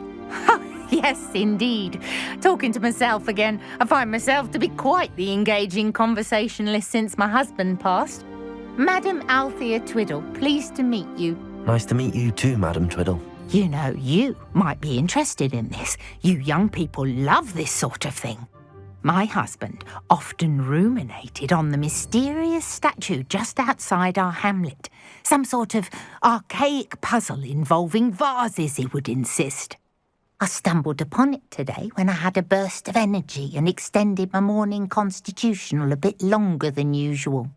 Yes, indeed. Talking to myself again. I find myself to be quite the engaging conversationalist since my husband passed. Madam Althea Twiddle, pleased to meet you.
Nice to meet you too, Madam Twiddle.
You know, you might be interested in this. You young people love this sort of thing. My husband often ruminated on the mysterious statue just outside our hamlet. Some sort of archaic puzzle involving vases, he would insist. I stumbled upon it today when I had a burst of energy and extended my morning constitutional a bit longer than usual.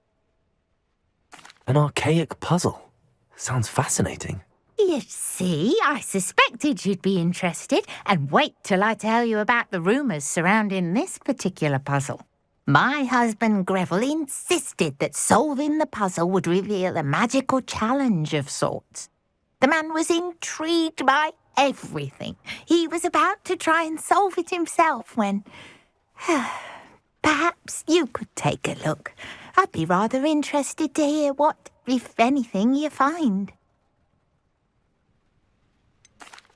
An archaic puzzle? Sounds fascinating.
You see, I suspected you'd be interested, and wait till I tell you about the rumours surrounding this particular puzzle. My husband Greville insisted that solving the puzzle would reveal a magical challenge of sorts. The man was intrigued by everything. He was about to try and solve it himself when... Perhaps you could take a look. I'd be rather interested to hear what, if anything, you find.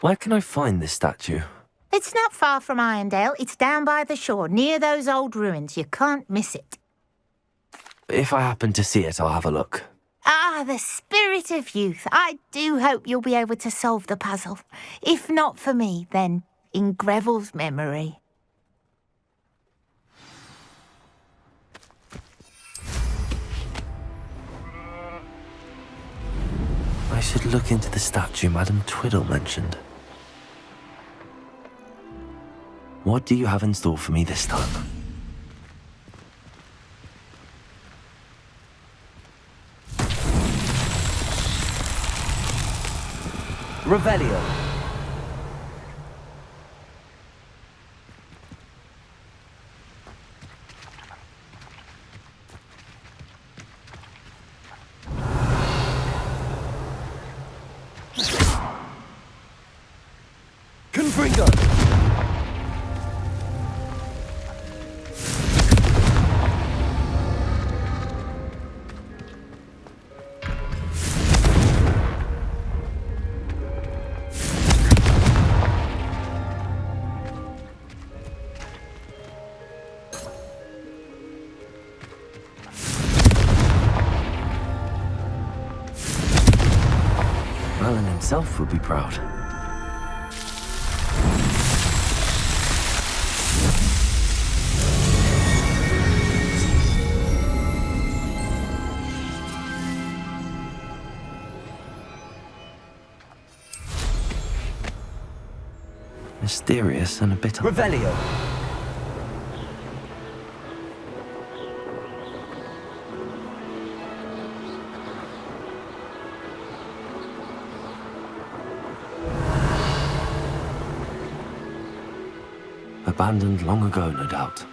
Where can I find this statue?
It's not far from Irondale. It's down by the shore, near those old ruins. You can't miss it.
If I happen to see it, I'll have a look.
Ah, the spirit of youth. I do hope you'll be able to solve the puzzle. If not for me, then in Greville's memory.
I should look into the statue Madam Twiddle mentioned. What do you have in store for me this time?
Revelio.
Confringo.
Merlin himself would be proud. Mysterious and a bit
Revelio.
Abandoned long ago, no doubt.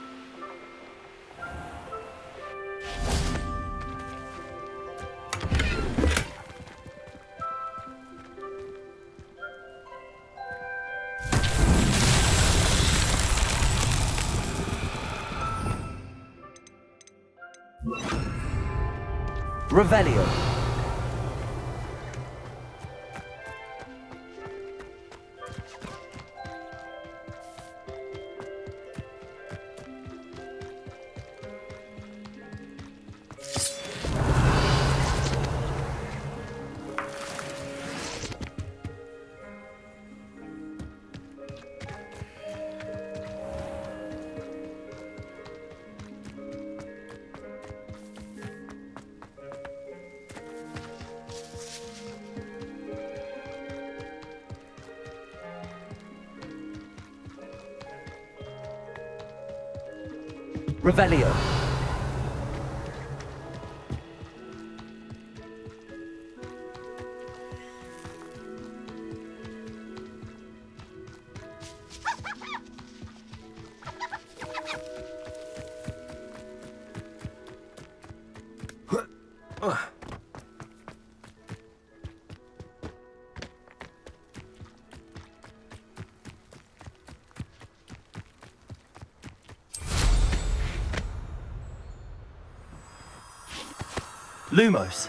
Revelio. Revelio.
Lumos.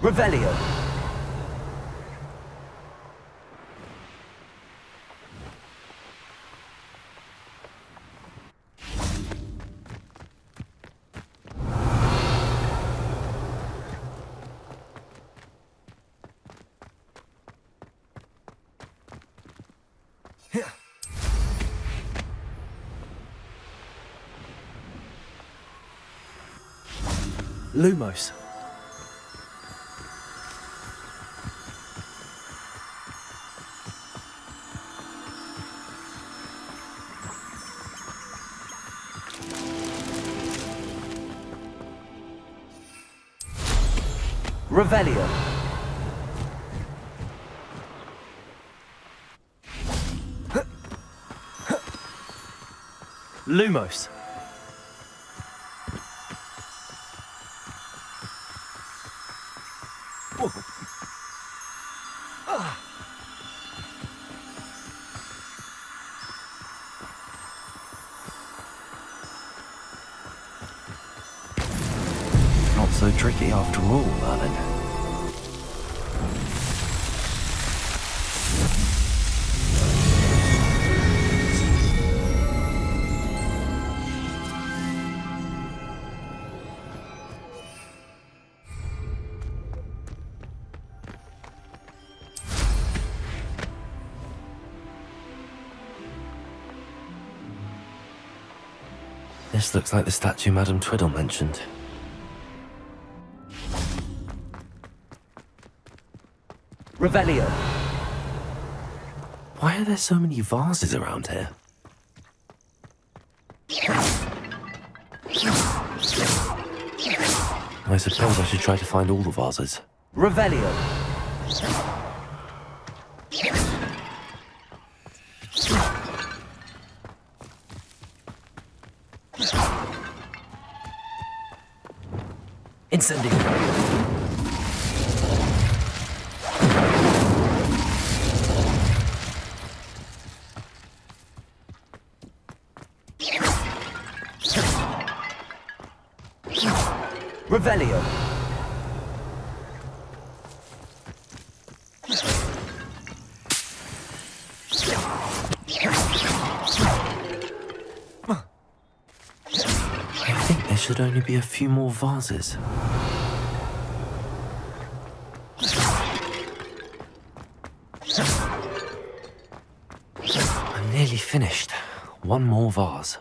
Revelio.
Lumos.
Revelio.
Lumos.
Not so tricky after all, Merlin. This looks like the statue Madame Twiddle mentioned.
Revelio.
Why are there so many vases around here? I suppose I should try to find all the vases.
Revelio.
Incendio.
Revelio.
I think there should only be a few more vases. I'm nearly finished. One more vase.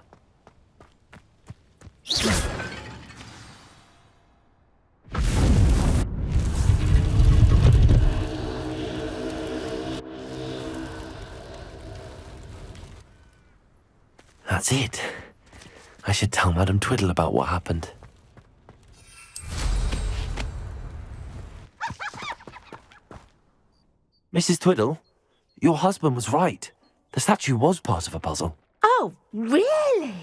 That's it. I should tell Madame Twiddle about what happened. Mrs. Twiddle, your husband was right. The statue was part of a puzzle.
Oh, really?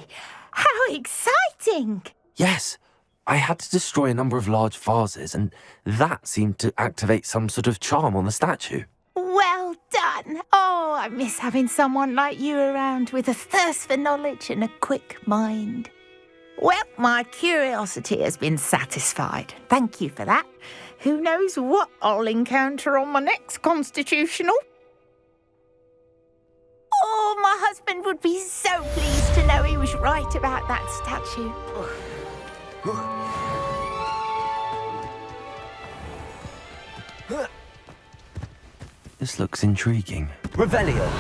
How exciting!
Yes, I had to destroy a number of large vases, and that seemed to activate some sort of charm on the statue.
Well done. Oh, I miss having someone like you around with a thirst for knowledge and a quick mind. Well, my curiosity has been satisfied. Thank you for that. Who knows what I'll encounter on my next constitutional? Oh, my husband would be so pleased to know he was right about that statue.
This looks intriguing.
Revelio.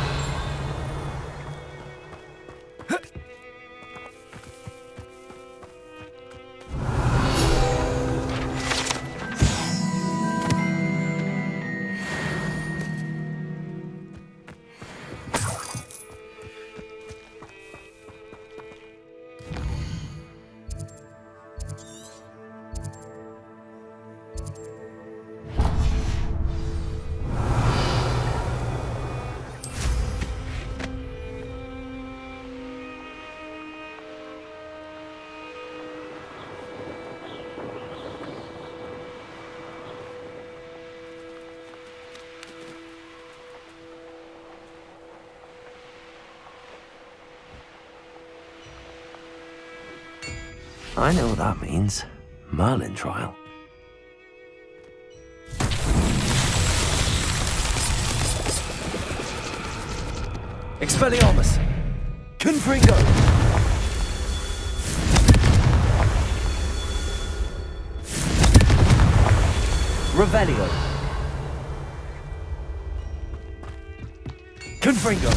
I know what that means. Merlin trial.
Expelliarmus! Confringo! Revelio! Confringo!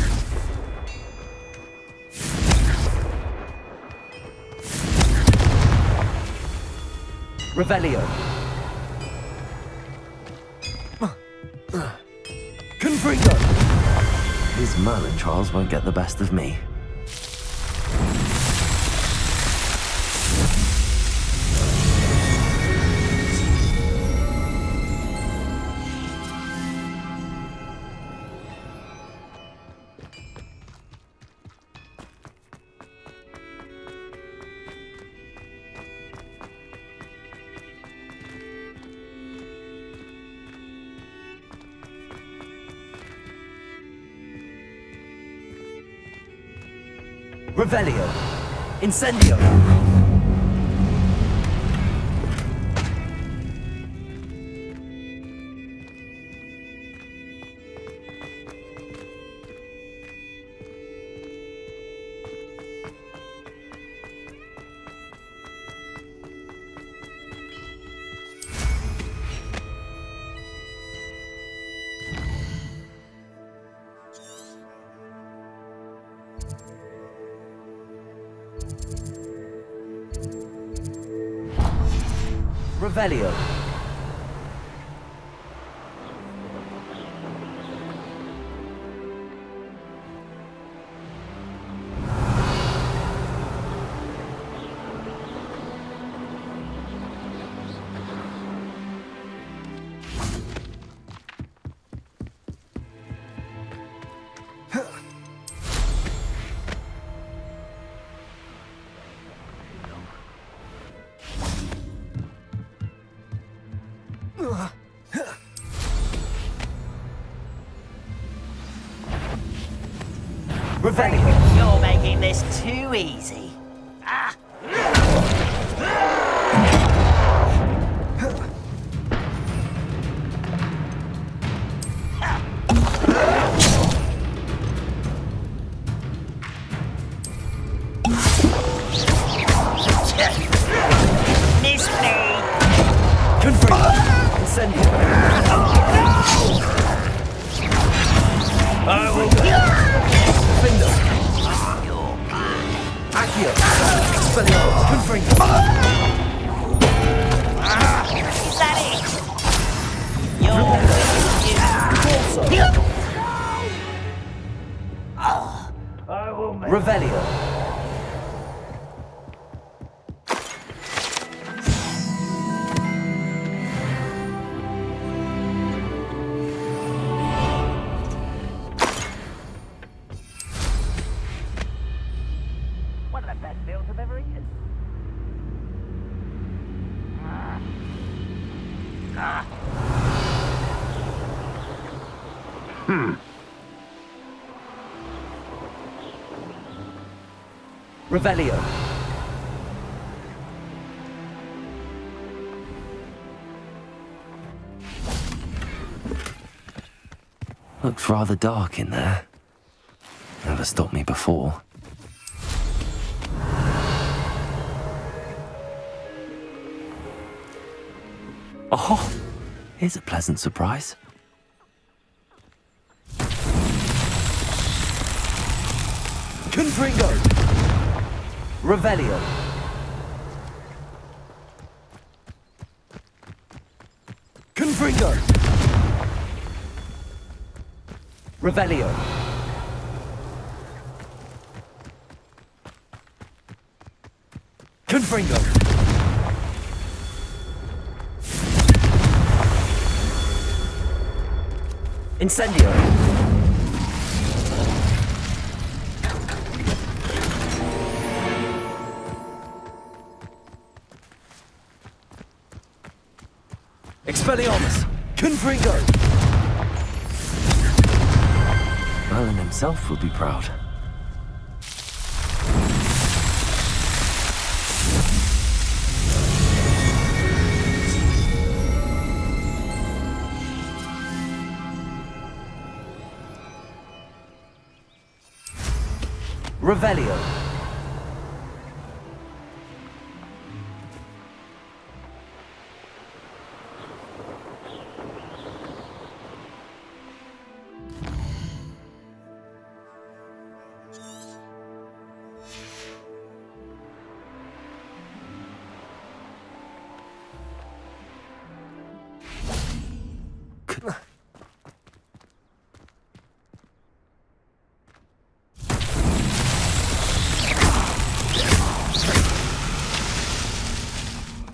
Revelio! Confringo!
His Merlin trials won't get the best of me.
Revelio! Incendio! Revelio! Revelio!
You're making this too easy. Miss me!
Confringo! Incendio! I will go! Findo! Accio! Expelliarmus! Confringo!
Is that it? You're
Revelio!
one of the best meals I've ever eaten.
Revelio!
Looks rather dark in there. Never stopped me before. Oh, here's a pleasant surprise.
Confringo! Revelio! Confringo! Revelio! Confringo! Incendio! Expelliarmus! Confringo!
Merlin himself would be proud.
Revelio.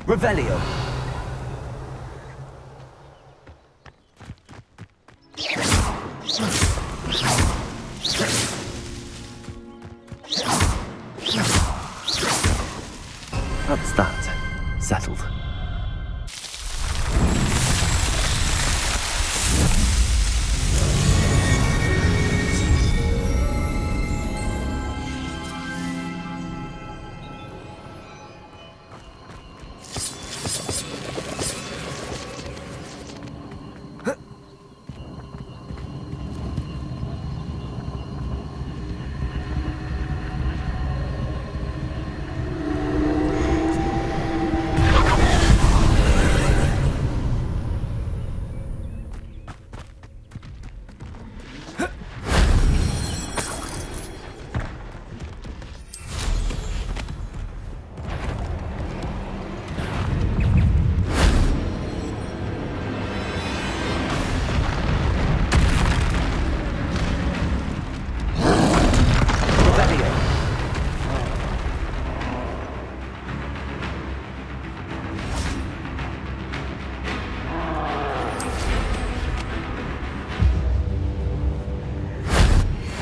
Revelio.
That's that. Settled.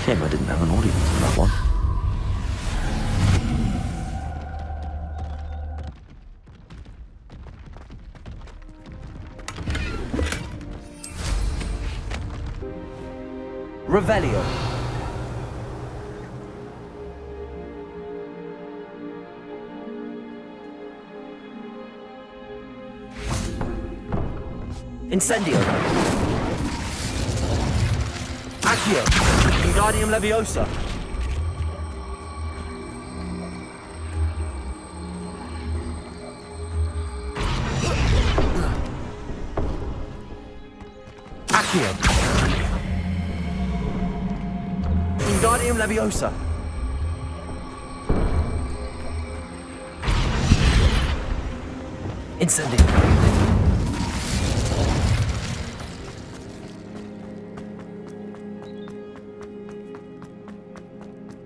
Shame I didn't have an audience on that one.
Revelio. Incendio. Accio. Wingardium Leviosa. Accio. Wingardium Leviosa. Incendio.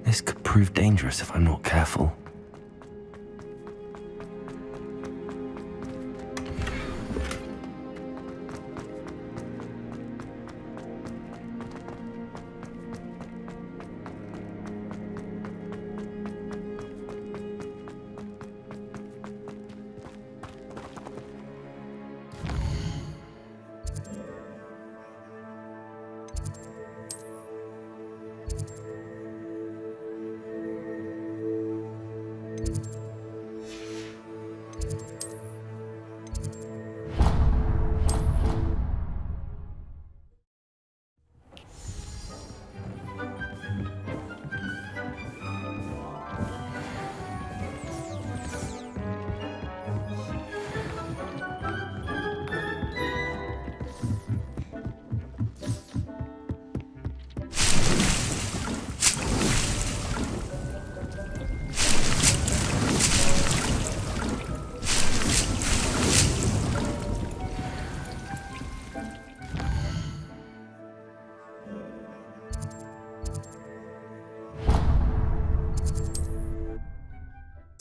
This could prove dangerous if I'm not careful.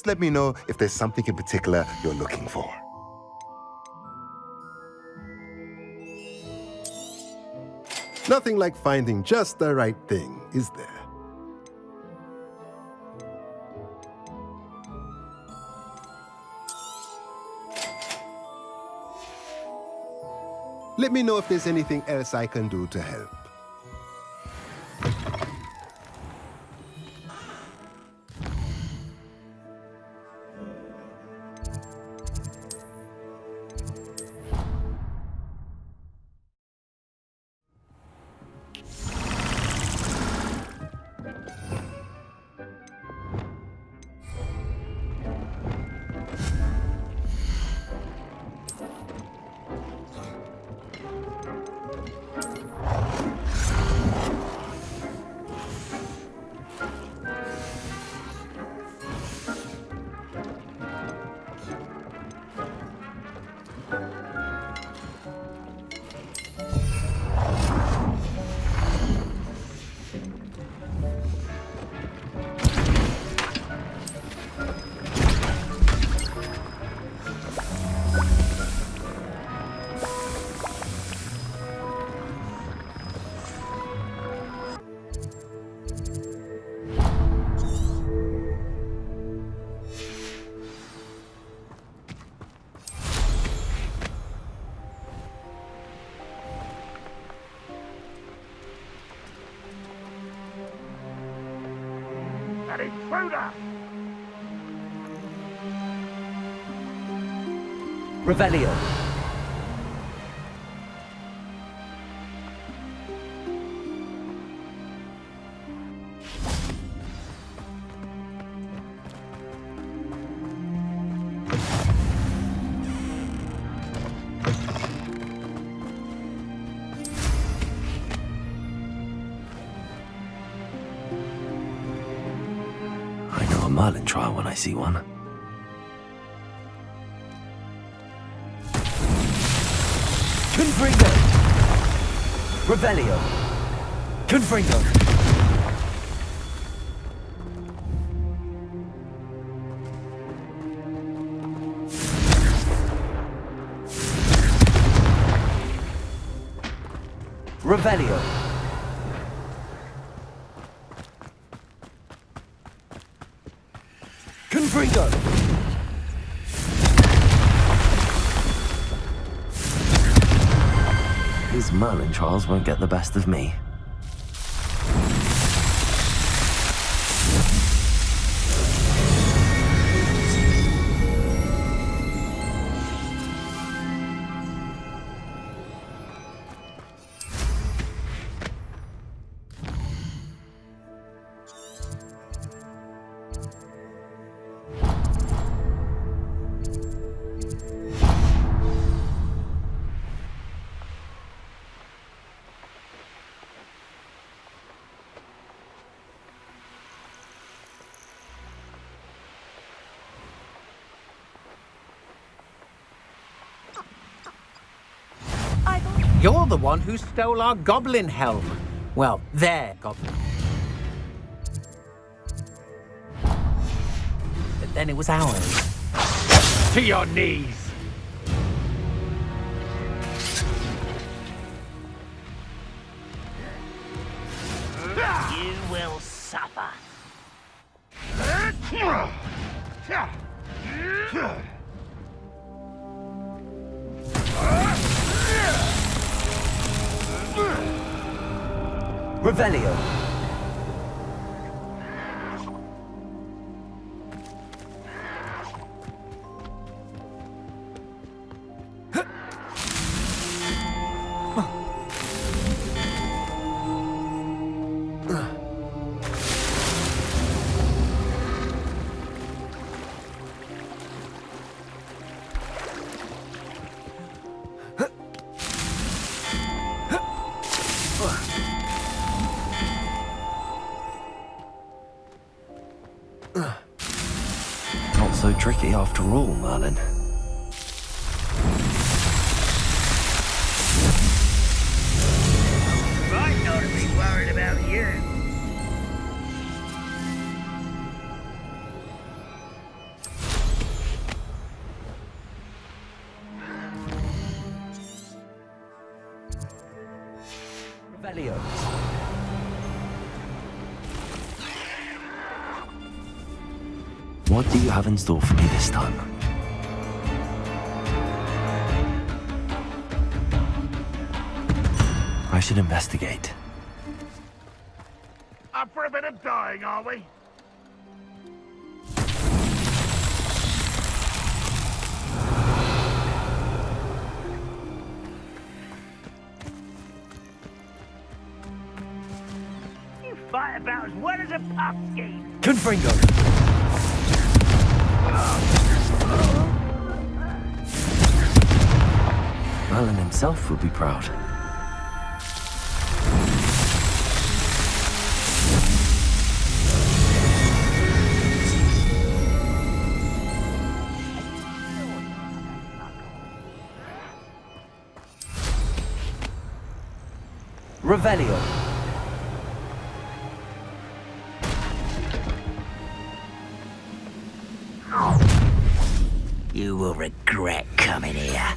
Let me know if there's something in particular you're looking for. Nothing like finding just the right thing, is there? Let me know if there's anything else I can do to help.
an intruder!
Revelio.
I know a Merlin trial when I see one.
Confringo. Revelio. Confringo. Revelio. Confringo.
His Merlin trials won't get the best of me.
You're the one who stole our goblin helm. Well, their goblin. But then it was ours. To your knees!
You will suffer.
Revelio.
Not so tricky after all, Merlin.
Right not to be worried about you.
Revelio.
What do you have in store for me this time? I should investigate.
Up for a bit of dying, are we?
You fight about as well as a pumpkin.
Confringo.
Merlin himself would be proud.
Revelio.
You will regret coming here.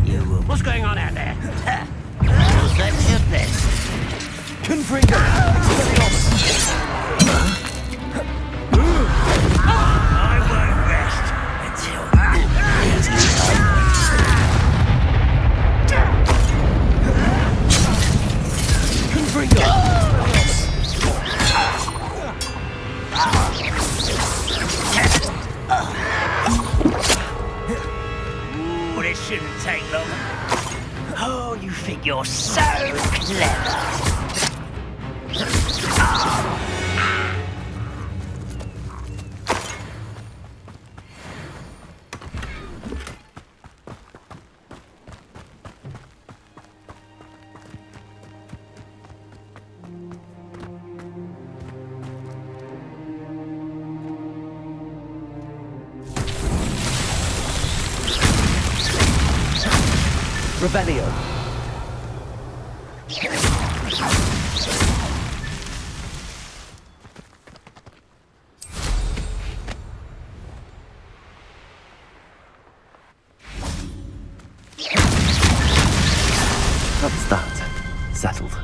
You will. What's going on out there? Who's that ship this?
Confringo.
I won't rest until
Confringo. Revelio.
That's that. Settled.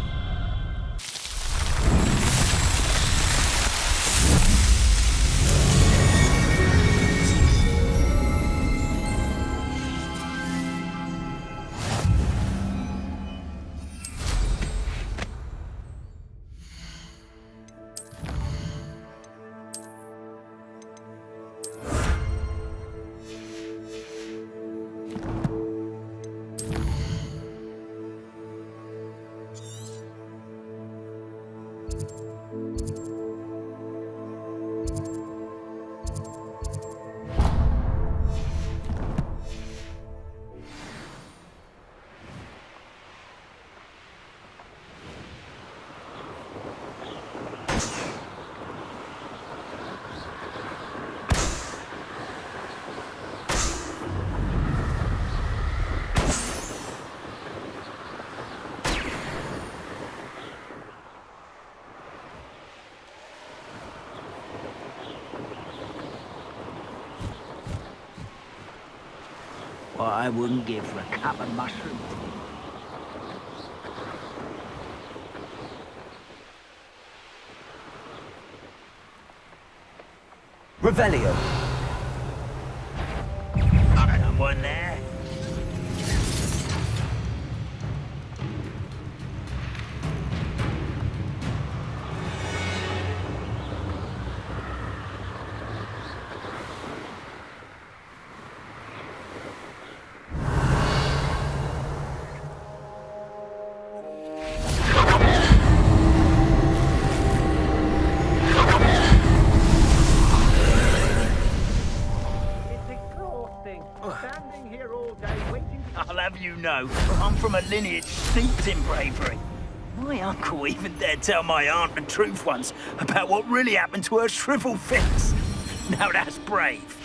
What I wouldn't give for a cup of mushrooms.
Revelio.
Someone there? I'll have you know, I'm from a lineage steeped in bravery. My uncle even dared tell my aunt the truth once about what really happened to her shriveled fits. Now that's brave.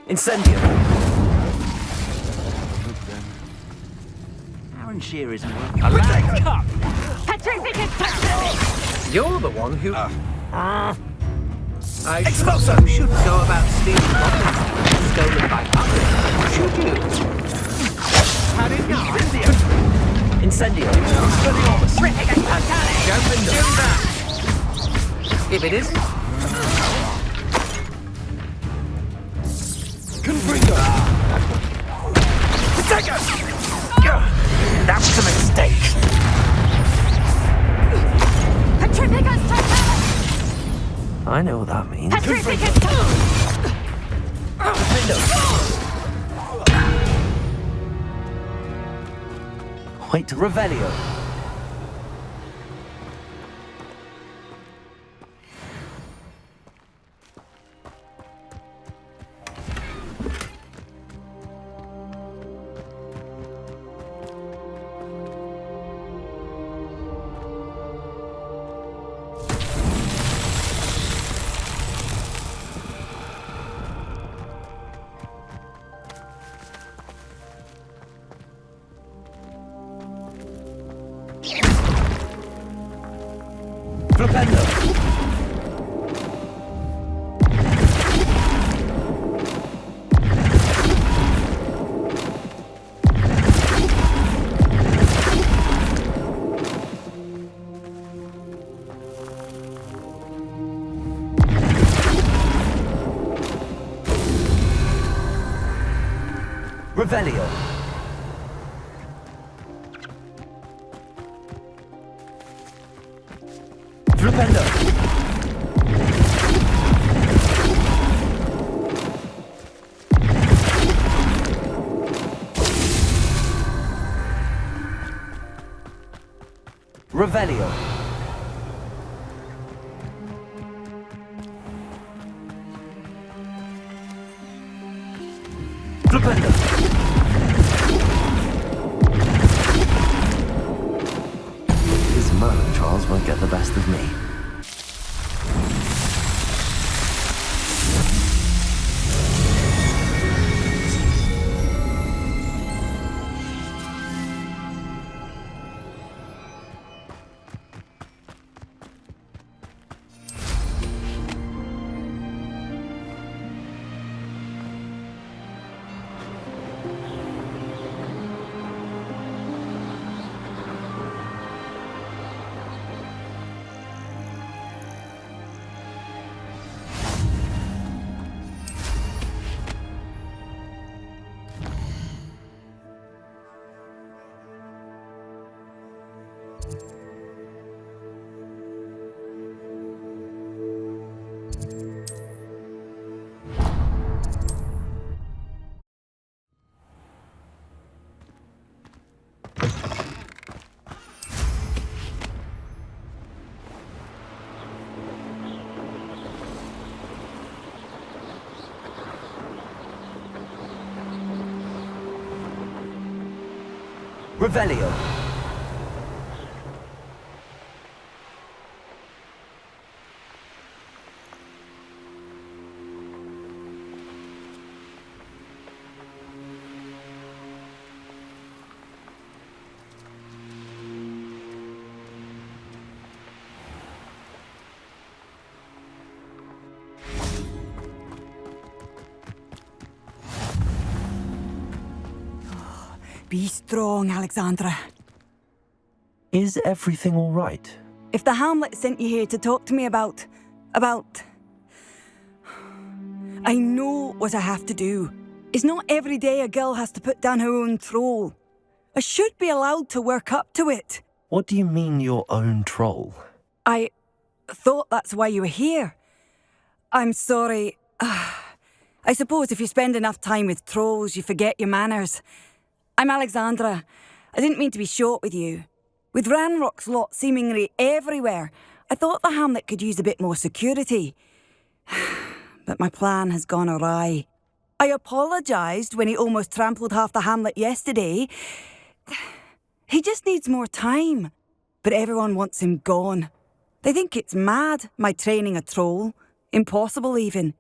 Incendio.
Aaron Shear isn't working. A lad cup!
You're the one who...
Expulso!
You shouldn't go about stealing property stolen by others, should you? Had enough?
Incendio.
Do that! If it isn't...
That was a mistake.
I know what that means. Wait till
Revelio. Flipendo. Revelio. Flipendo. Revelio. Flipendo.
These Merlin trials won't get the best of me.
Revelio.
Be strong, Alexandra.
Is everything all right?
If the Hamlet sent you here to talk to me about... I know what I have to do. It's not every day a girl has to put down her own troll. I should be allowed to work up to it.
What do you mean, your own troll?
I thought that's why you were here. I'm sorry. I suppose if you spend enough time with trolls, you forget your manners. I'm Alexandra. I didn't mean to be short with you. With Ranrock's lot seemingly everywhere, I thought the Hamlet could use a bit more security. But my plan has gone awry. I apologised when he almost trampled half the Hamlet yesterday. He just needs more time. But everyone wants him gone. They think it's mad, my training a troll. Impossible, even.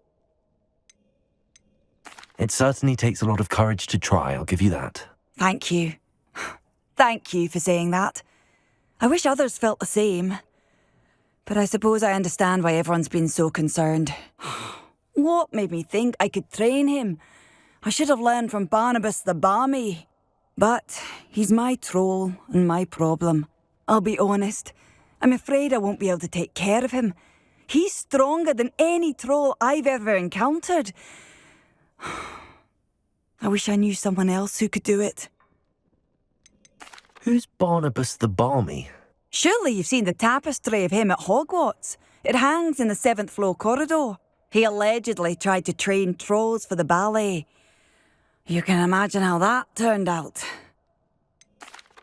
It certainly takes a lot of courage to try, I'll give you that.
Thank you. Thank you for saying that. I wish others felt the same. But I suppose I understand why everyone's been so concerned. What made me think I could train him? I should have learned from Barnabas the Balmy. But he's my troll and my problem. I'll be honest. I'm afraid I won't be able to take care of him. He's stronger than any troll I've ever encountered. I wish I knew someone else who could do it.
Who's Barnabas the Balmy?
Surely you've seen the tapestry of him at Hogwarts. It hangs in the 7th floor corridor. He allegedly tried to train trolls for the ballet. You can imagine how that turned out.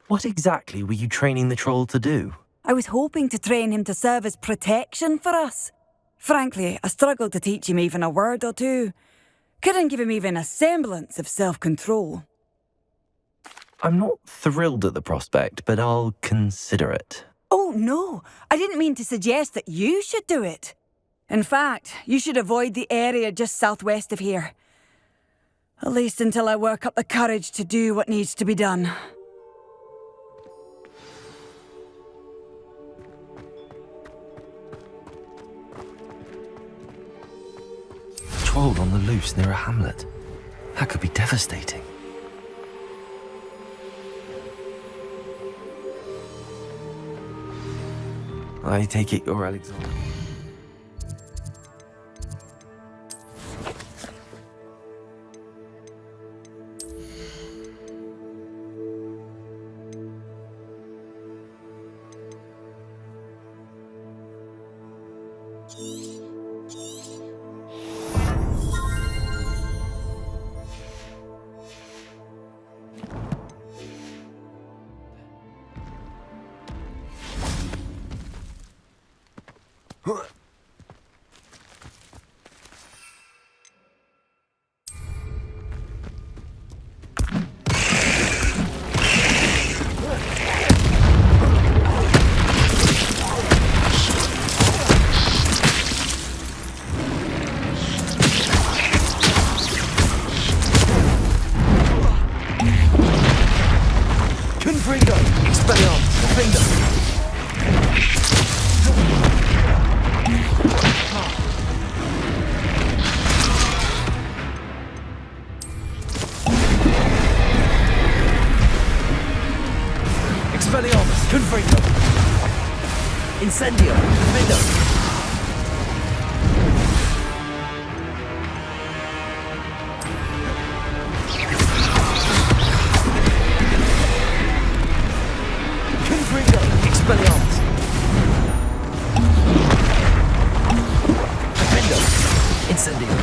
What exactly were you training the troll to do?
I was hoping to train him to serve as protection for us. Frankly, I struggled to teach him even a word or two. Couldn't give him even a semblance of self-control.
I'm not thrilled at the prospect, but I'll consider it.
Oh, no. I didn't mean to suggest that you should do it. In fact, you should avoid the area just southwest of here. At least until I work up the courage to do what needs to be done.
Troll on the loose near a hamlet. That could be devastating. I take it you're Alexander.
Confringo. Incendio. Defendo. Confringo. Expelliarmus. Defendo. Incendio.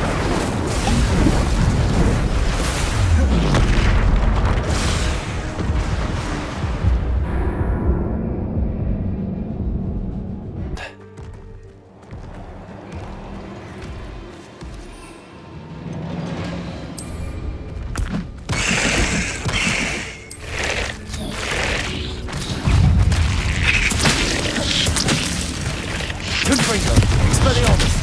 Confringo. Expelliarmus.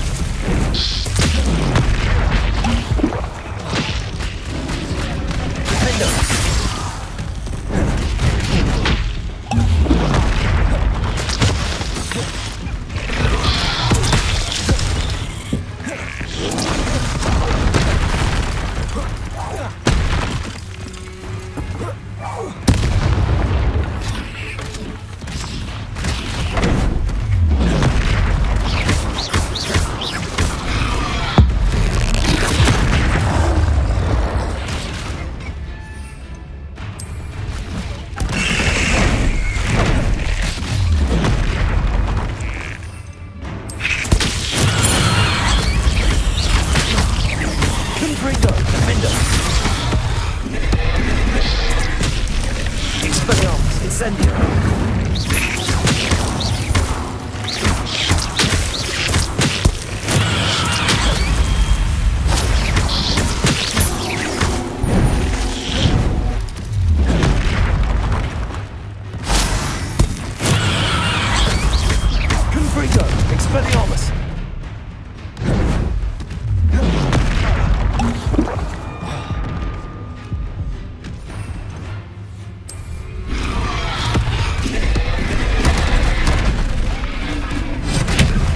Defendo. Confringo. Defendo. Expelliarmus. Incendio. Confringo. Expelliarmus.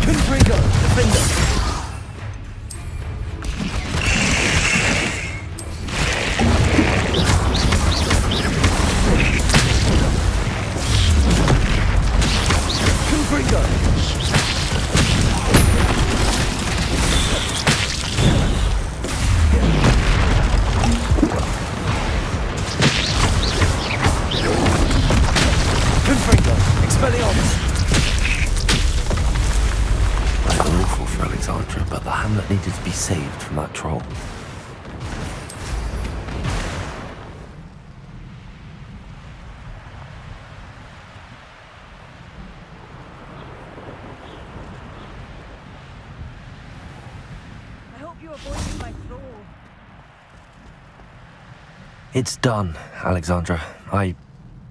Confringo. Defendo. Confringo. Confringo. Expelliarmus.
I feel awful for Alexandra, but the hamlet needed to be saved from that troll.
I hope you avoided my troll.
It's done, Alexandra. I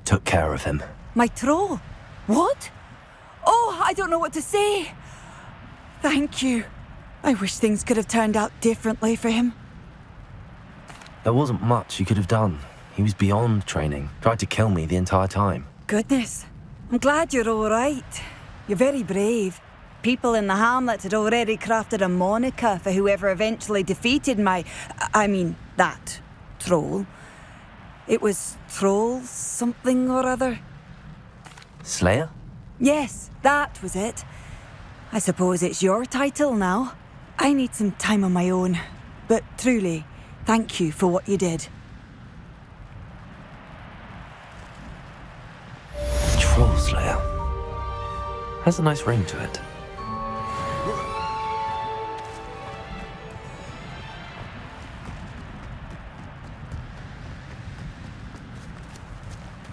took care of him.
My troll? What? Oh, I don't know what to say. Thank you. I wish things could have turned out differently for him.
There wasn't much you could have done. He was beyond training, tried to kill me the entire time.
Goodness. I'm glad you're all right. You're very brave. People in the hamlet had already crafted a moniker for whoever eventually defeated that troll. It was Troll something or other.
Slayer?
Yes, that was it. I suppose it's your title now. I need some time on my own. But truly, thank you for what you did.
Troll Slayer. Has a nice ring to it.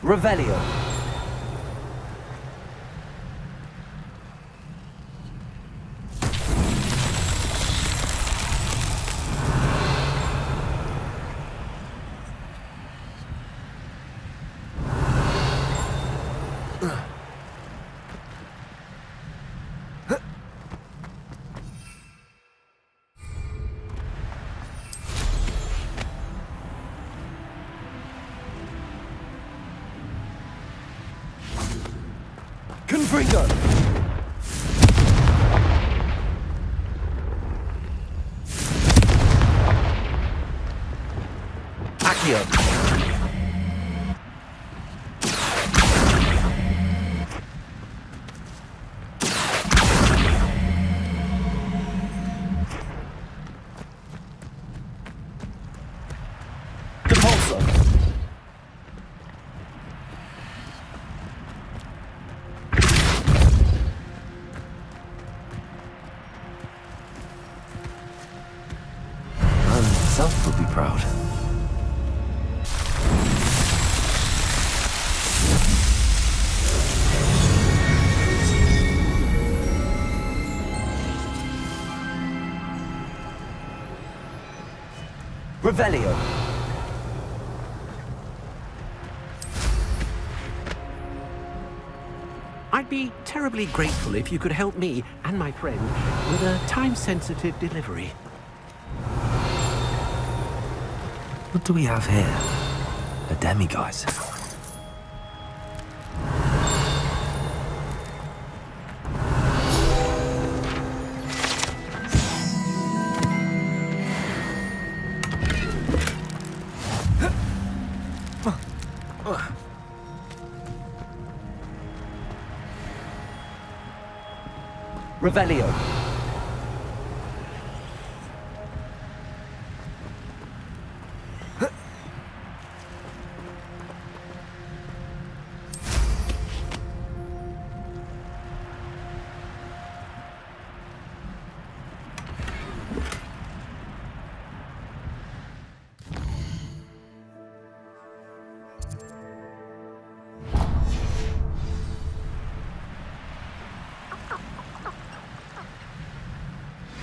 Revelio. Confringo! Accio!
himself would be proud.
Revelio.
I'd be terribly grateful if you could help me and my friend with a time-sensitive delivery.
What do we have here? A demiguise.
Revelio.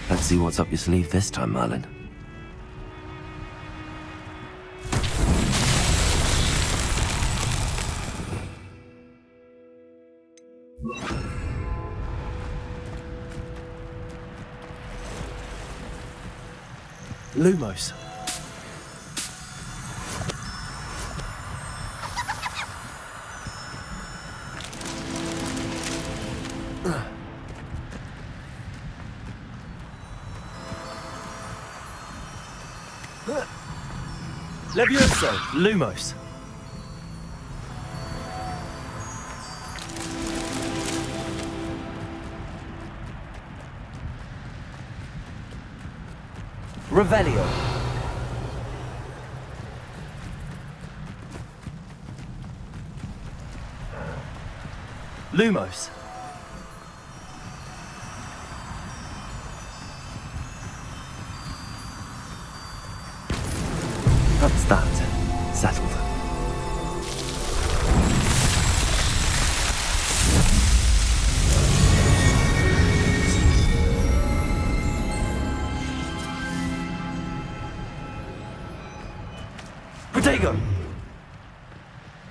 Let's see what's up your sleeve this time, Merlin.
Lumos. Levioso. Lumos. Revelio. Lumos.
That's that. Settled.
Protego.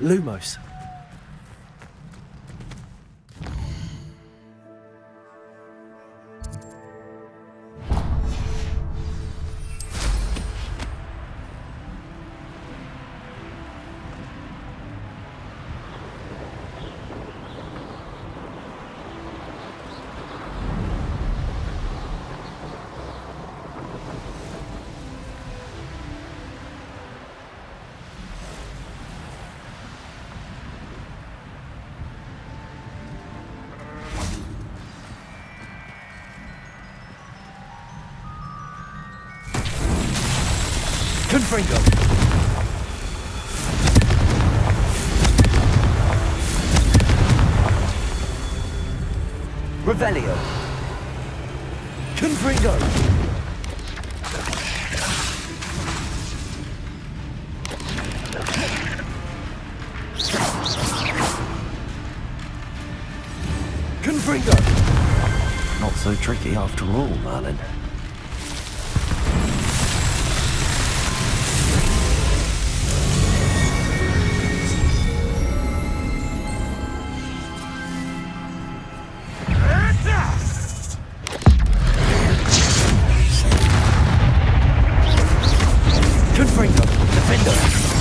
Lumos. Confringo. Revelio. Confringo. Confringo.
Not so tricky after all, Merlin.
Confringo. Defender.